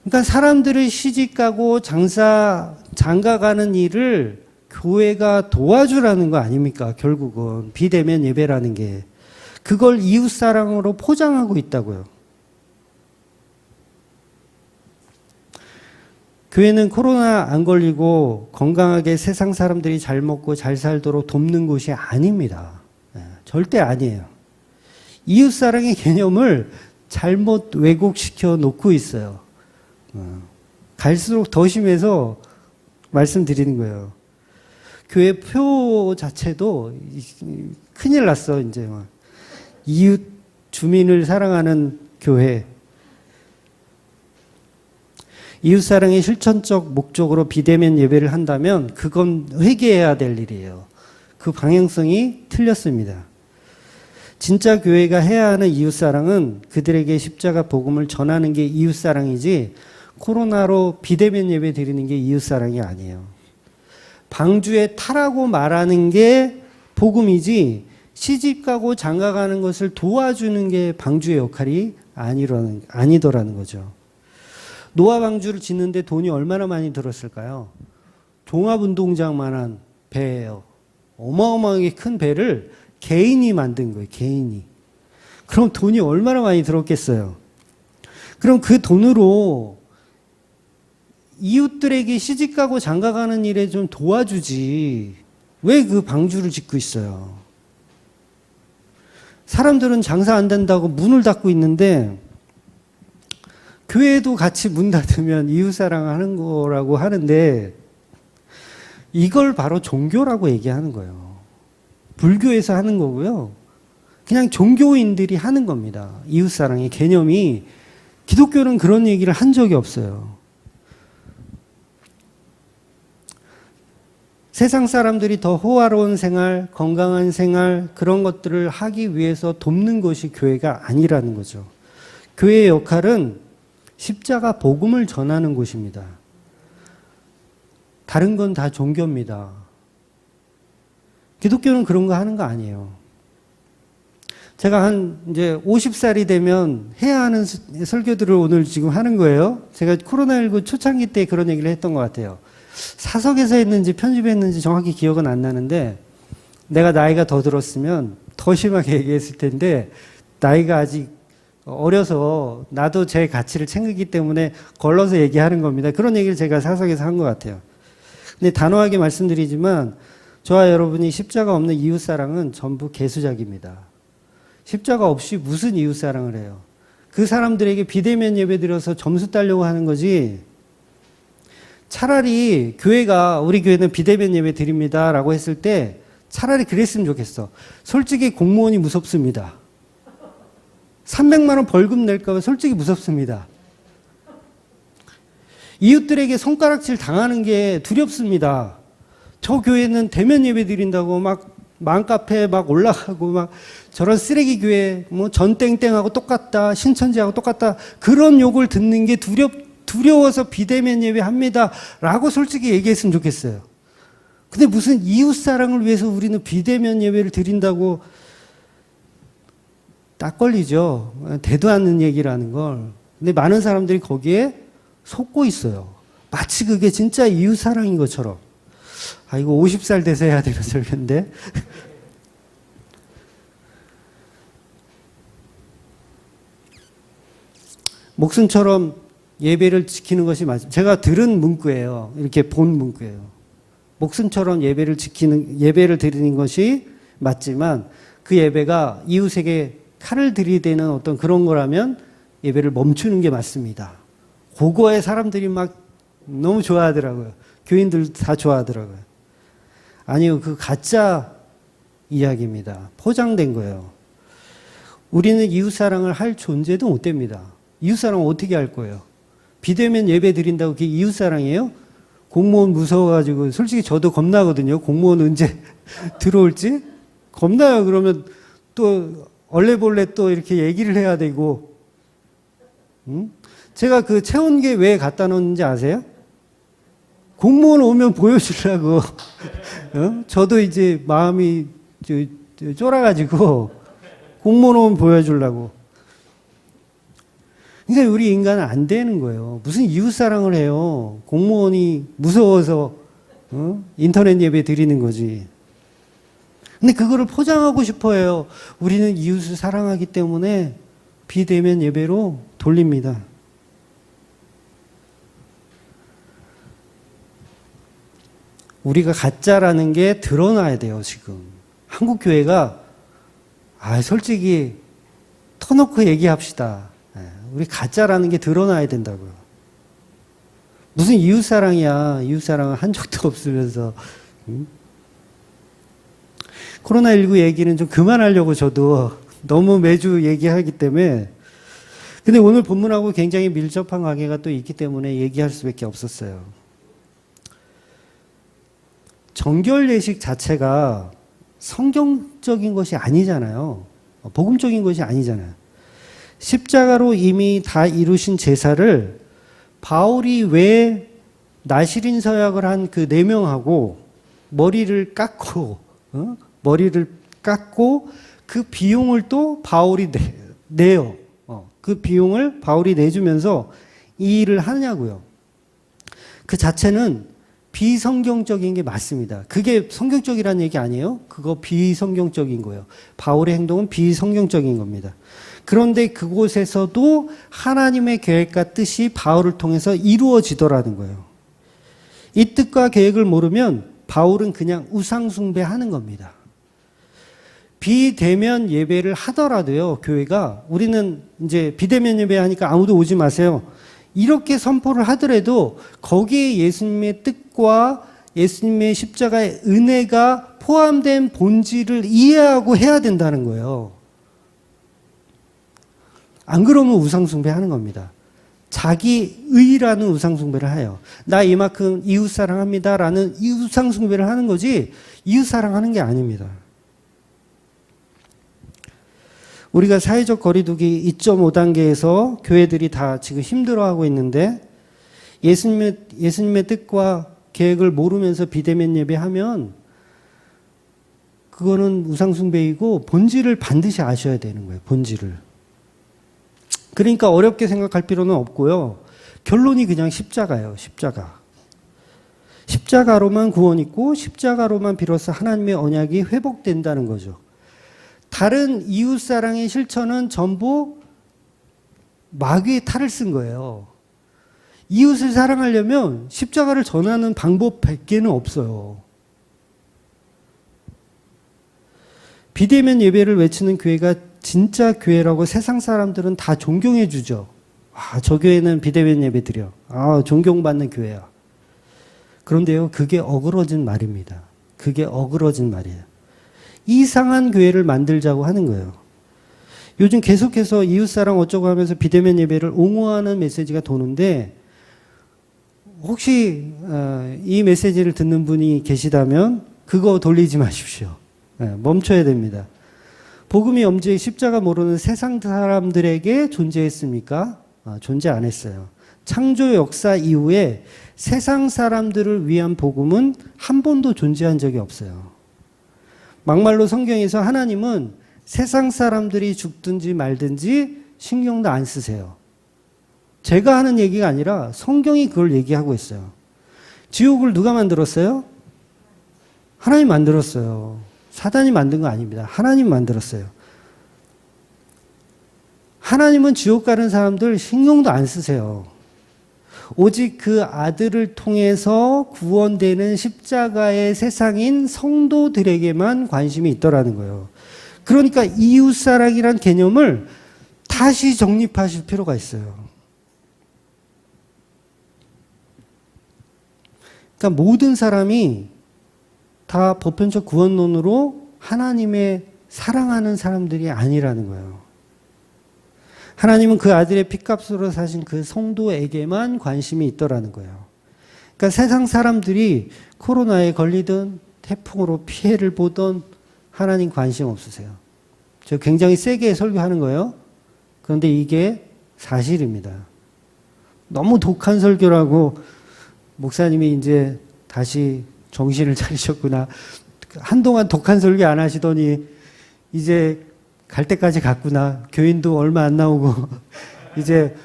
그러니까 사람들을 시집가고 장가가는 일을 교회가 도와주라는 거 아닙니까? 결국은 비대면 예배라는 게. 그걸 이웃사랑으로 포장하고 있다고요. 교회는 코로나 안 걸리고 건강하게 세상 사람들이 잘 먹고 잘 살도록 돕는 곳이 아닙니다. 절대 아니에요. 이웃사랑의 개념을 잘못 왜곡시켜 놓고 있어요. 갈수록 더 심해서 말씀드리는 거예요. 교회 표 자체도 큰일 났어, 이제. 이웃 주민을 사랑하는 교회. 이웃사랑의 실천적 목적으로 비대면 예배를 한다면 그건 회개해야 될 일이에요. 그 방향성이 틀렸습니다. 진짜 교회가 해야 하는 이웃사랑은 그들에게 십자가 복음을 전하는 게 이웃사랑이지 코로나로 비대면 예배 드리는 게 이웃사랑이 아니에요. 방주에 타라고 말하는 게 복음이지 시집가고 장가가는 것을 도와주는 게 방주의 역할이 아니더라는 거죠. 노아 방주를 짓는데 돈이 얼마나 많이 들었을까요? 종합운동장만한 배예요. 어마어마하게 큰 배를 개인이 만든 거예요. 개인이. 그럼 돈이 얼마나 많이 들었겠어요? 그럼 그 돈으로 이웃들에게 시집가고 장가가는 일에 좀 도와주지. 왜 그 방주를 짓고 있어요? 사람들은 장사 안 된다고 문을 닫고 있는데 교회도 같이 문 닫으면 이웃사랑하는 거라고 하는데 이걸 바로 종교라고 얘기하는 거예요. 불교에서 하는 거고요. 그냥 종교인들이 하는 겁니다. 이웃사랑의 개념이. 기독교는 그런 얘기를 한 적이 없어요. 세상 사람들이 더 호화로운 생활, 건강한 생활, 그런 것들을 하기 위해서 돕는 것이 교회가 아니라는 거죠. 교회의 역할은 십자가 복음을 전하는 곳입니다. 다른 건 다 종교입니다. 기독교는 그런 거 하는 거 아니에요. 제가 이제 50살이 되면 해야 하는 설교들을 오늘 지금 하는 거예요. 제가 코로나19 초창기 때 그런 얘기를 했던 것 같아요. 사석에서 했는지 편집했는지 정확히 기억은 안 나는데 내가 나이가 더 들었으면 더 심하게 얘기했을 텐데 나이가 아직 어려서 나도 제 가치를 챙기기 때문에 걸러서 얘기하는 겁니다. 그런 얘기를 제가 사석에서 한 것 같아요. 근데 단호하게 말씀드리지만 저와 여러분이 십자가 없는 이웃사랑은 전부 개수작입니다. 십자가 없이 무슨 이웃사랑을 해요? 그 사람들에게 비대면 예배 드려서 점수 따려고 하는 거지. 차라리 교회가 우리 교회는 비대면 예배 드립니다 라고 했을 때 차라리 그랬으면 좋겠어. 솔직히 공무원이 무섭습니다. 300만 원 벌금 낼까 봐 솔직히 무섭습니다. 이웃들에게 손가락질 당하는 게 두렵습니다. 저 교회는 대면 예배 드린다고 막 맘카페에 막 올라가고 막 저런 쓰레기 교회 뭐 전땡땡하고 똑같다, 신천지하고 똑같다, 그런 욕을 듣는 게 두려워서 비대면 예배 합니다 라고 솔직히 얘기했으면 좋겠어요. 근데 무슨 이웃 사랑을 위해서 우리는 비대면 예배를 드린다고, 딱 걸리죠. 되도 않는 얘기라는 걸. 근데 많은 사람들이 거기에 속고 있어요. 마치 그게 진짜 이웃 사랑인 것처럼. 아, 이거 50살 돼서 해야 되는 설교인데. 목숨처럼 예배를 지키는 것이 맞습니다. 제가 들은 문구예요. 이렇게 본 문구예요. 목숨처럼 예배를 드리는 것이 맞지만 그 예배가 이웃에게 칼을 들이대는 어떤 그런 거라면 예배를 멈추는 게 맞습니다. 그거에 사람들이 막 너무 좋아하더라고요. 교인들 다 좋아하더라고요. 아니요, 그 가짜 이야기입니다. 포장된 거예요. 우리는 이웃사랑을 할 존재도 못 됩니다. 이웃사랑을 어떻게 할 거예요? 비대면 예배 드린다고 그게 이웃사랑이에요? 공무원 무서워가지고, 솔직히 저도 겁나거든요. 공무원 언제 들어올지? 겁나요. 그러면 또 얼레벌레 또 이렇게 얘기를 해야 되고. 제가 그 체온계 왜 갖다 놓는지 아세요? 공무원 오면 보여주려고. 저도 이제 마음이 쫄아가지고 공무원 오면 보여주려고. 그러니까 우리 인간은 안 되는 거예요. 무슨 이웃사랑을 해요. 공무원이 무서워서 인터넷 예배 드리는 거지. 근데 그거를 포장하고 싶어 해요. 우리는 이웃을 사랑하기 때문에 비대면 예배로 돌립니다. 우리가 가짜라는 게 드러나야 돼요, 지금. 한국 교회가, 솔직히 터놓고 얘기합시다. 우리 가짜라는 게 드러나야 된다고요. 무슨 이웃사랑이야. 이웃사랑을 한 적도 없으면서. 코로나19 얘기는 좀 그만하려고 저도 너무 매주 얘기하기 때문에. 근데 오늘 본문하고 굉장히 밀접한 관계가 또 있기 때문에 얘기할 수밖에 없었어요. 정결 예식 자체가 성경적인 것이 아니잖아요. 복음적인 것이 아니잖아요. 십자가로 이미 다 이루신 제사를 바울이 왜 나시린 서약을 한 그 4명하고 머리를 깎고 그 비용을 또 바울이 내요. 그 비용을 바울이 내주면서 이 일을 하냐고요. 그 자체는 비성경적인 게 맞습니다. 그게 성경적이라는 얘기 아니에요? 그거 비성경적인 거예요. 바울의 행동은 비성경적인 겁니다. 그런데 그곳에서도 하나님의 계획과 뜻이 바울을 통해서 이루어지더라는 거예요. 이 뜻과 계획을 모르면 바울은 그냥 우상숭배하는 겁니다. 비대면 예배를 하더라도요, 교회가, 우리는 이제 비대면 예배 하니까 아무도 오지 마세요. 이렇게 선포를 하더라도 거기에 예수님의 뜻과 예수님의 십자가의 은혜가 포함된 본질을 이해하고 해야 된다는 거예요. 안 그러면 우상숭배 하는 겁니다. 자기 의라는 우상숭배를 해요. 나 이만큼 이웃사랑합니다 라는 우상숭배를 하는 거지 이웃사랑하는 게 아닙니다. 우리가 사회적 거리두기 2.5단계에서 교회들이 다 지금 힘들어하고 있는데 예수님의 뜻과 계획을 모르면서 비대면 예배하면 그거는 우상숭배이고 본질을 반드시 아셔야 되는 거예요. 본질을. 그러니까 어렵게 생각할 필요는 없고요. 결론이 그냥 십자가예요. 십자가. 십자가로만 구원 있고 십자가로만 비로소 하나님의 언약이 회복된다는 거죠. 다른 이웃사랑의 실천은 전부 마귀의 탈을 쓴 거예요. 이웃을 사랑하려면 십자가를 전하는 방법 100개는 없어요. 비대면 예배를 외치는 교회가 진짜 교회라고 세상 사람들은 다 존경해 주죠. 저 교회는 비대면 예배 드려. 존경받는 교회야. 그런데요, 그게 어그러진 말입니다. 그게 어그러진 말이에요. 이상한 교회를 만들자고 하는 거예요. 요즘 계속해서 이웃사랑 어쩌고 하면서 비대면 예배를 옹호하는 메시지가 도는데 혹시 이 메시지를 듣는 분이 계시다면 그거 돌리지 마십시오. 멈춰야 됩니다. 복음이 엄지에 십자가 모르는 세상 사람들에게 존재했습니까? 존재 안 했어요. 창조 역사 이후에 세상 사람들을 위한 복음은 한 번도 존재한 적이 없어요. 막말로 성경에서 하나님은 세상 사람들이 죽든지 말든지 신경도 안 쓰세요. 제가 하는 얘기가 아니라 성경이 그걸 얘기하고 있어요. 지옥을 누가 만들었어요? 하나님 만들었어요. 사단이 만든 거 아닙니다. 하나님 만들었어요. 하나님은 지옥 가는 사람들 신경도 안 쓰세요. 오직 그 아들을 통해서 구원되는 십자가의 세상인 성도들에게만 관심이 있더라는 거예요. 그러니까 이웃사랑이란 개념을 다시 정립하실 필요가 있어요. 그러니까 모든 사람이 다 보편적 구원론으로 하나님의 사랑하는 사람들이 아니라는 거예요. 하나님은 그 아들의 핏값으로 사신 그 성도에게만 관심이 있더라는 거예요. 그러니까 세상 사람들이 코로나에 걸리든 태풍으로 피해를 보든 하나님 관심 없으세요. 저 굉장히 세게 설교하는 거예요. 그런데 이게 사실입니다. 너무 독한 설교라고 목사님이 이제 다시 정신을 차리셨구나. 한동안 독한 설교 안 하시더니 이제 갈 때까지 갔구나. 교인도 얼마 안 나오고 이제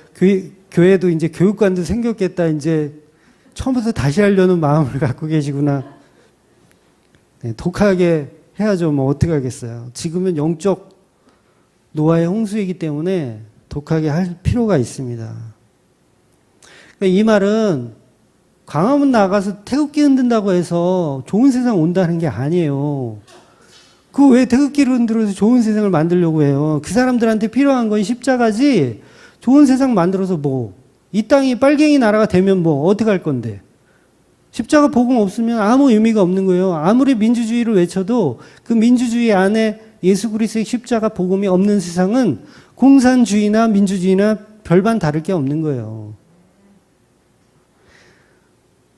교회도 이제 교육관도 생겼겠다. 이제 처음부터 다시 하려는 마음을 갖고 계시구나. 네, 독하게 해야죠. 뭐 어떻게 하겠어요. 지금은 영적 노아의 홍수이기 때문에 독하게 할 필요가 있습니다. 그러니까 이 말은 광화문 나가서 태극기 흔든다고 해서 좋은 세상 온다는 게 아니에요. 그 왜 태극기를 흔들어서 좋은 세상을 만들려고 해요? 그 사람들한테 필요한 건 십자가지. 좋은 세상 만들어서 뭐 이 땅이 빨갱이 나라가 되면 뭐 어떻게 할 건데? 십자가 복음 없으면 아무 의미가 없는 거예요. 아무리 민주주의를 외쳐도 그 민주주의 안에 예수 그리스도의 십자가 복음이 없는 세상은 공산주의나 민주주의나 별반 다를 게 없는 거예요.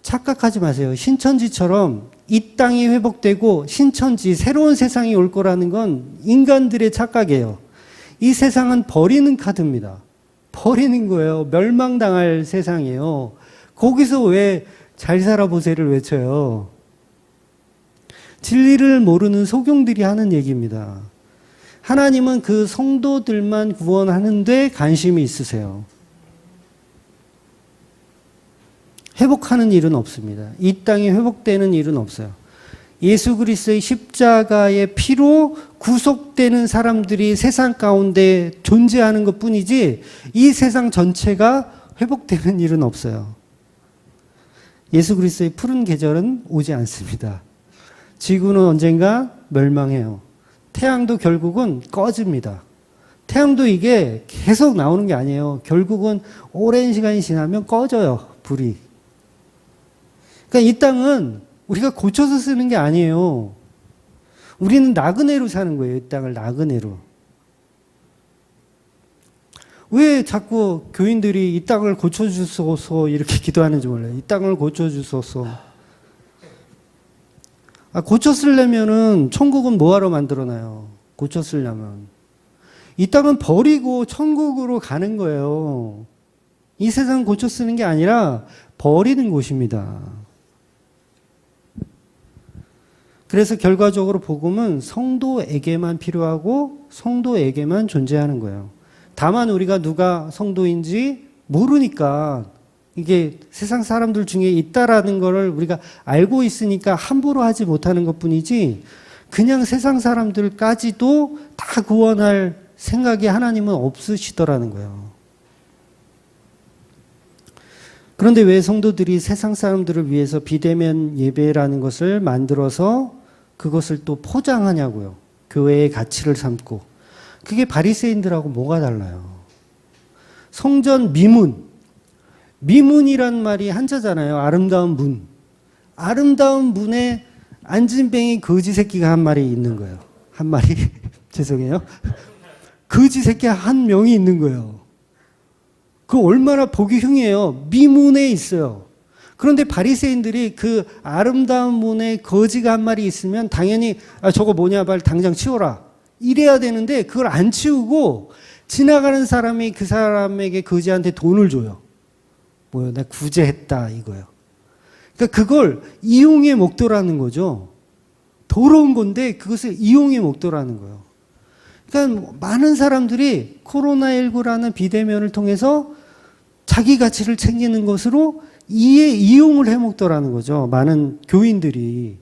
착각하지 마세요. 신천지처럼 이 땅이 회복되고 신천지 새로운 세상이 올 거라는 건 인간들의 착각이에요. 이 세상은 버리는 카드입니다. 버리는 거예요. 멸망당할 세상이에요. 거기서 왜 잘 살아보세요를 외쳐요. 진리를 모르는 소경들이 하는 얘기입니다. 하나님은 그 성도들만 구원하는데 관심이 있으세요. 회복하는 일은 없습니다. 이 땅이 회복되는 일은 없어요. 예수 그리스도의 십자가의 피로 구속되는 사람들이 세상 가운데 존재하는 것 뿐이지 이 세상 전체가 회복되는 일은 없어요. 예수 그리스도의 푸른 계절은 오지 않습니다. 지구는 언젠가 멸망해요. 태양도 결국은 꺼집니다. 태양도 이게 계속 나오는 게 아니에요. 결국은 오랜 시간이 지나면 꺼져요. 불이. 그러니까 이 땅은 우리가 고쳐서 쓰는 게 아니에요. 우리는 나그네로 사는 거예요. 이 땅을 나그네로. 왜 자꾸 교인들이 이 땅을 고쳐주소서 이렇게 기도하는지 몰라요. 이 땅을 고쳐주소서. 고쳤으려면은 천국은 뭐하러 만들어놔요? 고쳤으려면. 이 땅은 버리고 천국으로 가는 거예요. 이 세상 고쳐 쓰는 게 아니라 버리는 곳입니다. 그래서 결과적으로 복음은 성도에게만 필요하고 성도에게만 존재하는 거예요. 다만 우리가 누가 성도인지 모르니까 이게 세상 사람들 중에 있다라는 것을 우리가 알고 있으니까 함부로 하지 못하는 것뿐이지 그냥 세상 사람들까지도 다 구원할 생각이 하나님은 없으시더라는 거예요. 그런데 왜 성도들이 세상 사람들을 위해서 비대면 예배라는 것을 만들어서 그것을 또 포장하냐고요. 교회의 가치를 삼고. 그게 바리새인들하고 뭐가 달라요? 성전 미문. 미문이란 말이 한자잖아요. 아름다운 문. 아름다운 문에 안진뱅이 거지 새끼가 한 마리 있는 거예요. 한 마리. 죄송해요. 거지 새끼 한 명이 있는 거예요. 그 얼마나 보기 흉해요. 미문에 있어요. 그런데 바리새인들이 그 아름다운 문에 거지가 한 마리 있으면 당연히 저거 뭐냐 빨리 당장 치워라. 이래야 되는데 그걸 안 치우고 지나가는 사람이 그 사람에게 거지한테 돈을 줘요. 뭐요? 내가 구제했다 이거요. 그러니까 그걸 이용의 목도라는 거죠. 더러운 건데 그것을 이용의 목도라는 거예요. 그러니까 많은 사람들이 코로나19라는 비대면을 통해서 자기 가치를 챙기는 것으로 이용을 해먹더라는 거죠. 많은 교인들이.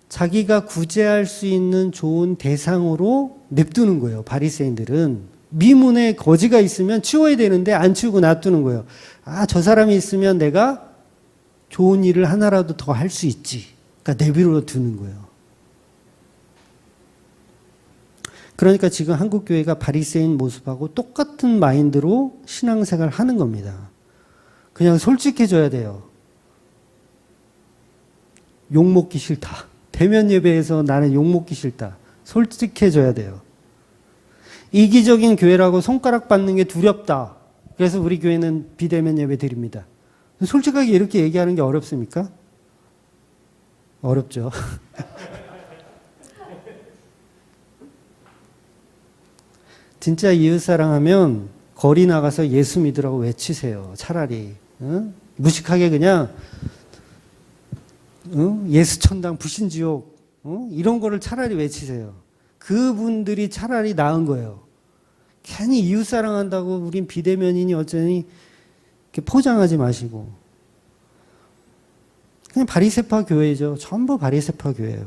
자기가 구제할 수 있는 좋은 대상으로 냅두는 거예요. 바리새인들은. 미문에 거지가 있으면 치워야 되는데 안 치우고 놔두는 거예요. 저 사람이 있으면 내가 좋은 일을 하나라도 더 할 수 있지. 그러니까 내버려 두는 거예요. 그러니까 지금 한국교회가 바리새인 모습하고 똑같은 마인드로 신앙생활을 하는 겁니다. 그냥 솔직해져야 돼요. 욕먹기 싫다. 대면 예배에서 나는 욕먹기 싫다. 솔직해져야 돼요. 이기적인 교회라고 손가락 받는 게 두렵다. 그래서 우리 교회는 비대면 예배 드립니다. 솔직하게 이렇게 얘기하는 게 어렵습니까? 어렵죠. 진짜 이웃사랑하면 거리 나가서 예수 믿으라고 외치세요. 차라리. 무식하게 그냥 예수 천당 불신지옥 이런 거를 차라리 외치세요. 그분들이 차라리 나은 거예요. 괜히 이웃사랑한다고 우린 비대면이니 어쩌니 이렇게 포장하지 마시고. 그냥 바리새파 교회죠. 전부 바리새파 교회예요.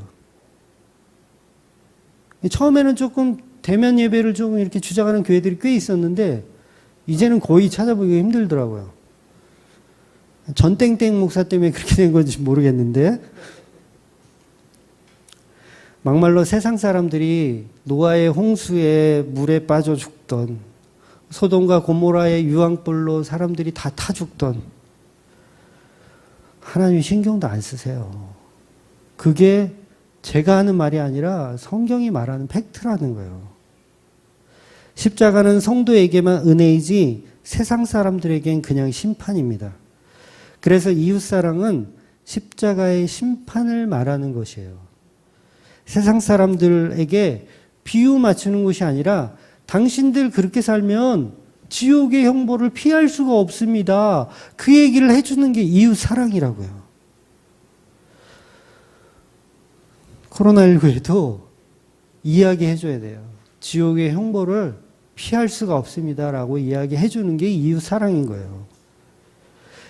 처음에는 조금 대면 예배를 조금 이렇게 주장하는 교회들이 꽤 있었는데 이제는 거의 찾아보기가 힘들더라고요. 전땡땡 목사 때문에 그렇게 된 건지 모르겠는데 막말로 세상 사람들이 노아의 홍수에 물에 빠져 죽던 소돔과 고모라의 유황불로 사람들이 다 타 죽던 하나님이 신경도 안 쓰세요. 그게 제가 하는 말이 아니라 성경이 말하는 팩트라는 거예요. 십자가는 성도에게만 은혜이지 세상 사람들에겐 그냥 심판입니다. 그래서 이웃사랑은 십자가의 심판을 말하는 것이에요. 세상 사람들에게 비유 맞추는 것이 아니라 당신들 그렇게 살면 지옥의 형벌을 피할 수가 없습니다. 그 얘기를 해주는 게 이웃사랑이라고요. 코로나19에도 이야기해줘야 돼요. 지옥의 형벌을 피할 수가 없습니다라고 이야기해주는 게 이웃사랑인 거예요.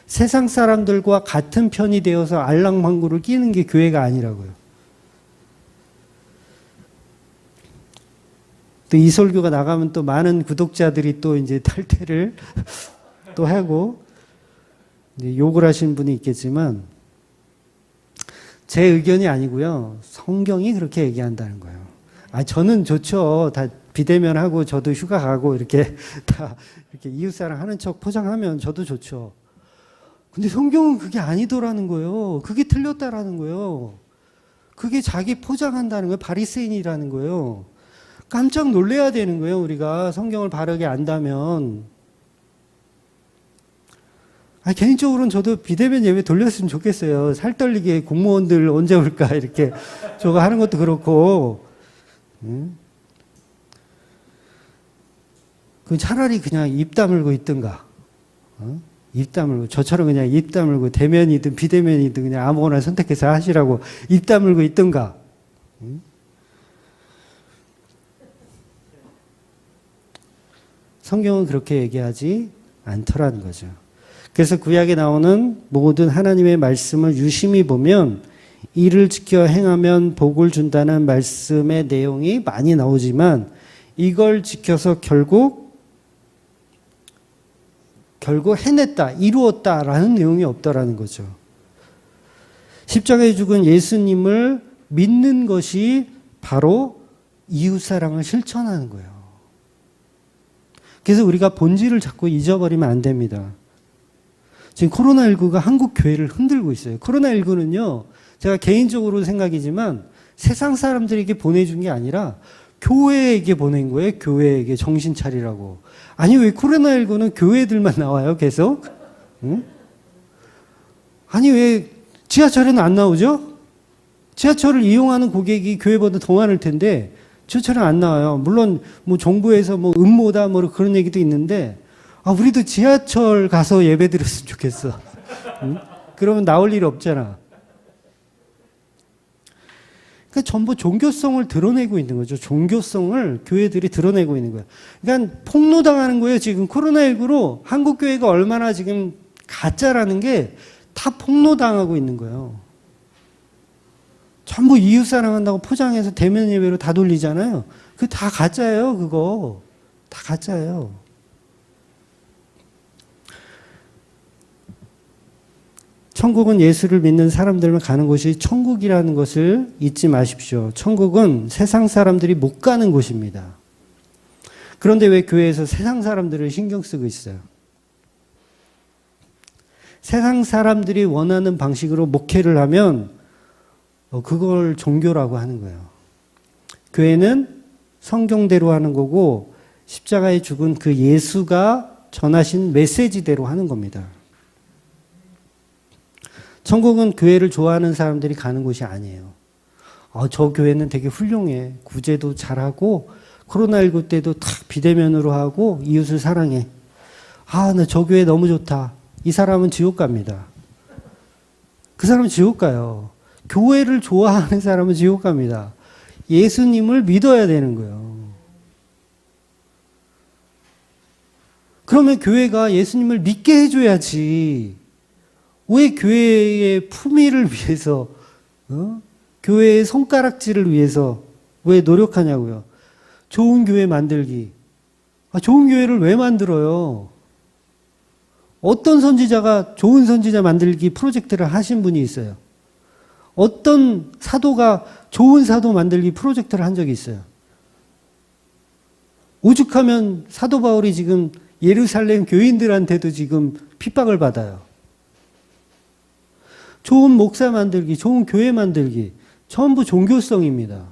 세상 사람들과 같은 편이 되어서 알랑방구를 끼는 게 교회가 아니라고요. 또 이 설교가 나가면 또 많은 구독자들이 또 이제 탈퇴를 또 하고 이제 욕을 하시는 분이 있겠지만 제 의견이 아니고요. 성경이 그렇게 얘기한다는 거예요. 저는 좋죠. 다 비대면 하고 저도 휴가 가고 이렇게 다 이렇게 이웃사랑 하는 척 포장하면 저도 좋죠. 근데 성경은 그게 아니더라는 거예요. 그게 틀렸다라는 거예요. 그게 자기 포장한다는 거예요. 바리새인이라는 거예요. 깜짝 놀래야 되는 거예요. 우리가 성경을 바르게 안다면. 개인적으로는 저도 비대면 예배 돌렸으면 좋겠어요. 살떨리게 공무원들 언제 올까 이렇게 저거 하는 것도 그렇고. 그 차라리 그냥 입 다물고 있든가. 입 다물고 저처럼 그냥 입 다물고 대면이든 비대면이든 그냥 아무거나 선택해서 하시라고 입 다물고 있든가. 성경은 그렇게 얘기하지 않더라는 거죠. 그래서 구약에 나오는 모든 하나님의 말씀을 유심히 보면 이를 지켜 행하면 복을 준다는 말씀의 내용이 많이 나오지만 이걸 지켜서 결국 해냈다, 이루었다라는 내용이 없다라는 거죠. 십자가에 죽은 예수님을 믿는 것이 바로 이웃사랑을 실천하는 거예요. 그래서 우리가 본질을 자꾸 잊어버리면 안 됩니다. 지금 코로나19가 한국 교회를 흔들고 있어요. 코로나19는요, 제가 개인적으로 생각이지만 세상 사람들에게 보내준 게 아니라 교회에게 보낸 거예요. 교회에게 정신 차리라고. 아니 왜 코로나19는 교회들만 나와요 계속? 응? 아니 왜 지하철에는 안 나오죠? 지하철을 이용하는 고객이 교회보다 더 많을 텐데 지하철은 안 나와요. 물론 뭐 정부에서 뭐 음모다 뭐 그런 얘기도 있는데 우리도 지하철 가서 예배 드렸으면 좋겠어. 응? 그러면 나올 일 없잖아. 그러니까 전부 종교성을 드러내고 있는 거죠. 종교성을 교회들이 드러내고 있는 거예요. 그러니까 폭로당하는 거예요. 지금 코로나19로 한국 교회가 얼마나 지금 가짜라는 게 다 폭로당하고 있는 거예요. 전부 이웃 사랑한다고 포장해서 대면 예배로 다 돌리잖아요. 그거 다 가짜예요. 그거 다 가짜예요. 천국은 예수를 믿는 사람들만 가는 곳이 천국이라는 것을 잊지 마십시오. 천국은 세상 사람들이 못 가는 곳입니다. 그런데 왜 교회에서 세상 사람들을 신경 쓰고 있어요? 세상 사람들이 원하는 방식으로 목회를 하면 그걸 종교라고 하는 거예요. 교회는 성경대로 하는 거고 십자가에 죽은 그 예수가 전하신 메시지대로 하는 겁니다. 천국은 교회를 좋아하는 사람들이 가는 곳이 아니에요. 저 교회는 되게 훌륭해. 구제도 잘하고 코로나19 때도 탁 비대면으로 하고 이웃을 사랑해. 나 저 교회 너무 좋다. 이 사람은 지옥 갑니다. 그 사람은 지옥 가요. 교회를 좋아하는 사람은 지옥 갑니다. 예수님을 믿어야 되는 거예요. 그러면 교회가 예수님을 믿게 해줘야지. 왜 교회의 품위를 위해서, 교회의 손가락질을 위해서 왜 노력하냐고요. 좋은 교회 만들기. 좋은 교회를 왜 만들어요? 어떤 선지자가 좋은 선지자 만들기 프로젝트를 하신 분이 있어요? 어떤 사도가 좋은 사도 만들기 프로젝트를 한 적이 있어요? 오죽하면 사도 바울이 지금 예루살렘 교인들한테도 지금 핍박을 받아요. 좋은 목사 만들기, 좋은 교회 만들기, 전부 종교성입니다.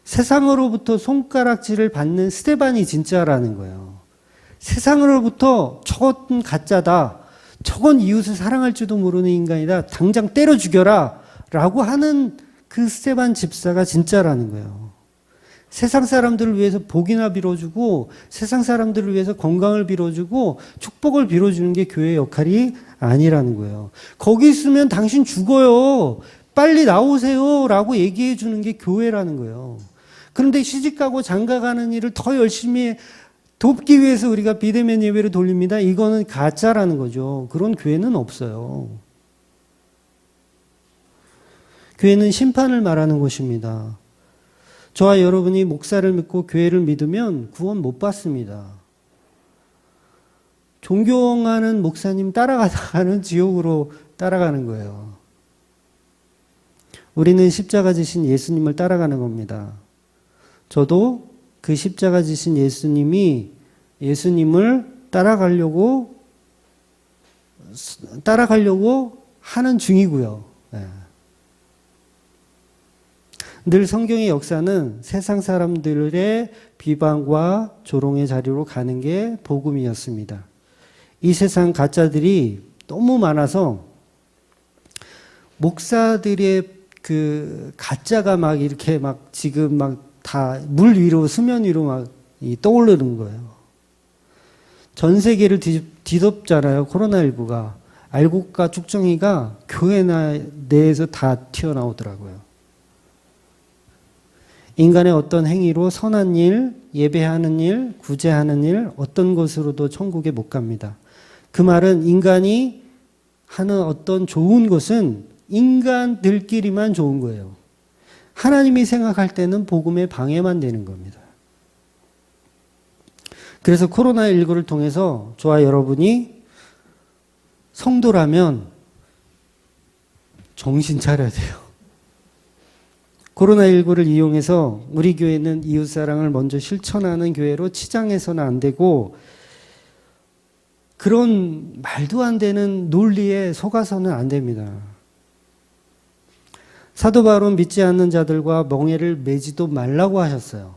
세상으로부터 손가락질을 받는 스데반이 진짜라는 거예요. 세상으로부터 저건 가짜다, 저건 이웃을 사랑할 줄도 모르는 인간이다, 당장 때려 죽여라 라고 하는 그 스데반 집사가 진짜라는 거예요. 세상 사람들을 위해서 복이나 빌어주고 세상 사람들을 위해서 건강을 빌어주고 축복을 빌어주는 게 교회의 역할이 아니라는 거예요. 거기 있으면 당신 죽어요. 빨리 나오세요 라고 얘기해 주는 게 교회라는 거예요. 그런데 시집가고 장가가는 일을 더 열심히 돕기 위해서 우리가 비대면 예배를 돌립니다. 이거는 가짜라는 거죠. 그런 교회는 없어요. 교회는 심판을 말하는 곳입니다. 저와 여러분이 목사를 믿고 교회를 믿으면 구원 못 받습니다. 존경하는 목사님 따라가다가는 지옥으로 따라가는 거예요. 우리는 십자가 지신 예수님을 따라가는 겁니다. 저도 그 십자가 지신 예수님을 따라가려고 하는 중이고요. 네. 늘 성경의 역사는 세상 사람들의 비방과 조롱의 자리로 가는 게 복음이었습니다. 이 세상 가짜들이 너무 많아서 목사들의 그 가짜가 막 이렇게 막 지금 막 다 물 위로 수면 위로 막 떠오르는 거예요. 전 세계를 뒤덮잖아요. 코로나19가. 알곡과 쭉정이가 교회 내에서 다 튀어나오더라고요. 인간의 어떤 행위로 선한 일, 예배하는 일, 구제하는 일, 어떤 것으로도 천국에 못 갑니다. 그 말은 인간이 하는 어떤 좋은 것은 인간들끼리만 좋은 거예요. 하나님이 생각할 때는 복음의 방해만 되는 겁니다. 그래서 코로나19를 통해서 저와 여러분이 성도라면 정신 차려야 돼요. 코로나19를 이용해서 우리 교회는 이웃사랑을 먼저 실천하는 교회로 치장해서는 안 되고 그런 말도 안 되는 논리에 속아서는 안 됩니다. 사도 바울은 믿지 않는 자들과 멍에를 매지도 말라고 하셨어요.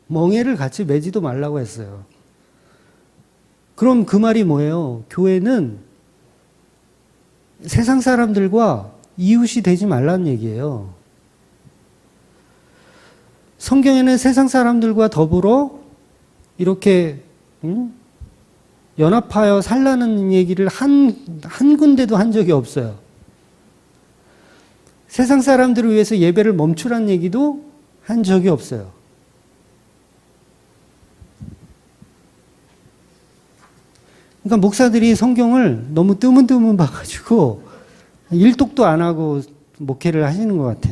멍에를 같이 매지도 말라고 했어요. 그럼 그 말이 뭐예요? 교회는 세상 사람들과 이웃이 되지 말라는 얘기예요. 성경에는 세상 사람들과 더불어 이렇게 연합하여 살라는 얘기를 한 군데도 한 적이 없어요. 세상 사람들을 위해서 예배를 멈추라는 얘기도 한 적이 없어요. 그러니까 목사들이 성경을 너무 뜨문뜨문 봐가지고 일독도 안 하고 목회를 하시는 것 같아.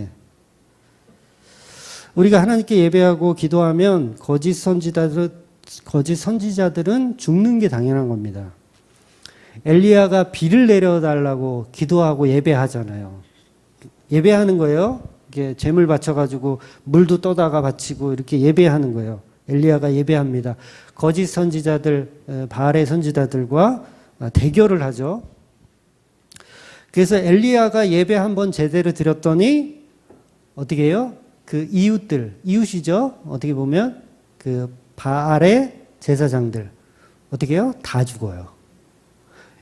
우리가 하나님께 예배하고 기도하면 거짓 선지자들은 죽는 게 당연한 겁니다. 엘리야가 비를 내려달라고 기도하고 예배하잖아요. 예배하는 거예요. 이렇게 제물 바쳐가지고 물도 떠다가 바치고 이렇게 예배하는 거예요. 엘리야가 예배합니다. 거짓 선지자들, 바알의 선지자들과 대결을 하죠. 그래서 엘리야가 예배 한번 제대로 드렸더니 어떻게 해요? 그 이웃이죠. 어떻게 보면 그 바알의 제사장들 어떻게 해요? 다 죽어요.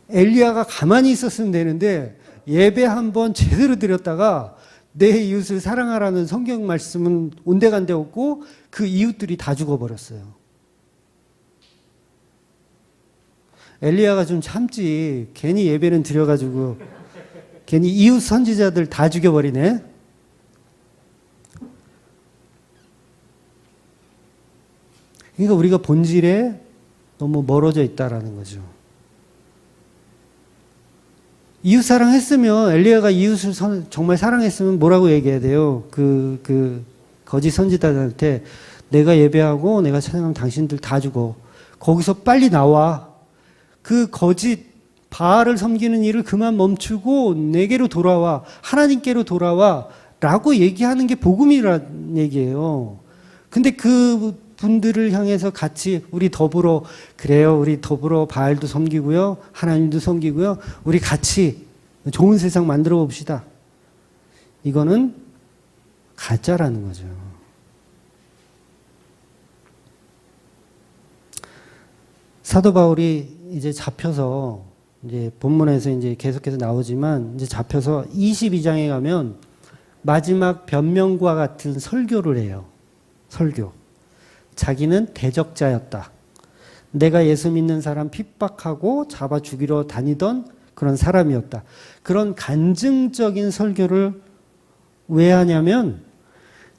엘리야가 가만히 있었으면 되는데 예배 한번 제대로 드렸다가 내 이웃을 사랑하라는 성경 말씀은 온데간데 없고 그 이웃들이 다 죽어버렸어요. 엘리야가 좀 참지. 괜히 예배는 드려가지고 괜히 이웃 선지자들 다 죽여버리네. 그러니까 우리가 본질에 너무 멀어져 있다라는 거죠. 이웃 사랑했으면 엘리야가 이웃을 정말 사랑했으면 뭐라고 얘기해야 돼요? 그 거짓 선지자들한테 내가 예배하고 내가 찬양하면 당신들 다 죽어. 거기서 빨리 나와. 그 거짓 바알을 섬기는 일을 그만 멈추고 내게로 돌아와. 하나님께로 돌아와. 라고 얘기하는 게 복음이라는 얘기예요. 근데 그 분들을 향해서 같이 우리 더불어 그래요. 우리 더불어 바알도 섬기고요. 하나님도 섬기고요. 우리 같이 좋은 세상 만들어 봅시다. 이거는 가짜라는 거죠. 사도 바울이 이제 잡혀서 이제 본문에서 이제 계속해서 나오지만 이제 잡혀서 22장에 가면 마지막 변명과 같은 설교를 해요. 설교. 자기는 대적자였다. 내가 예수 믿는 사람 핍박하고 잡아 죽이러 다니던 그런 사람이었다. 그런 간증적인 설교를 왜 하냐면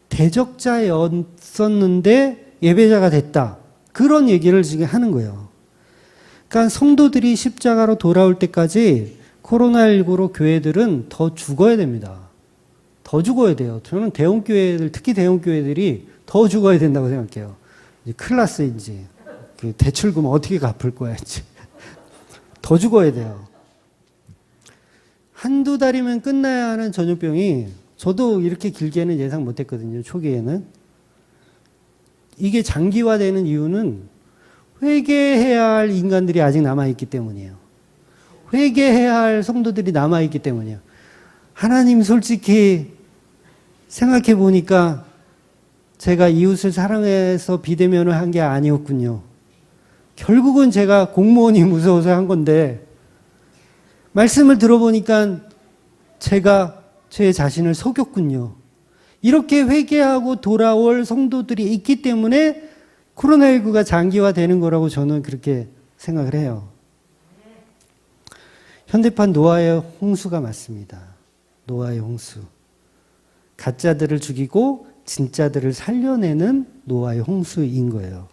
대적자였었는데 예배자가 됐다. 그런 얘기를 지금 하는 거예요. 그러니까 성도들이 십자가로 돌아올 때까지 코로나19로 교회들은 더 죽어야 됩니다. 더 죽어야 돼요. 저는 대형교회들, 특히 대형교회들이 더 죽어야 된다고 생각해요. 이제 큰일 났어, 이제. 그 대출금 어떻게 갚을 거야, 이제. 더 죽어야 돼요. 한두 달이면 끝나야 하는 전염병이 저도 이렇게 길게는 예상 못 했거든요, 초기에는. 이게 장기화되는 이유는 회개해야 할 인간들이 아직 남아있기 때문이에요. 회개해야 할 성도들이 남아있기 때문이에요. 하나님 솔직히 생각해 보니까 제가 이웃을 사랑해서 비대면을 한 게 아니었군요. 결국은 제가 공무원이 무서워서 한 건데 말씀을 들어보니까 제가 제 자신을 속였군요. 이렇게 회개하고 돌아올 성도들이 있기 때문에 코로나19가 장기화되는 거라고 저는 그렇게 생각을 해요. 현대판 노아의 홍수가 맞습니다. 노아의 홍수. 가짜들을 죽이고 진짜들을 살려내는 노아의 홍수인 거예요.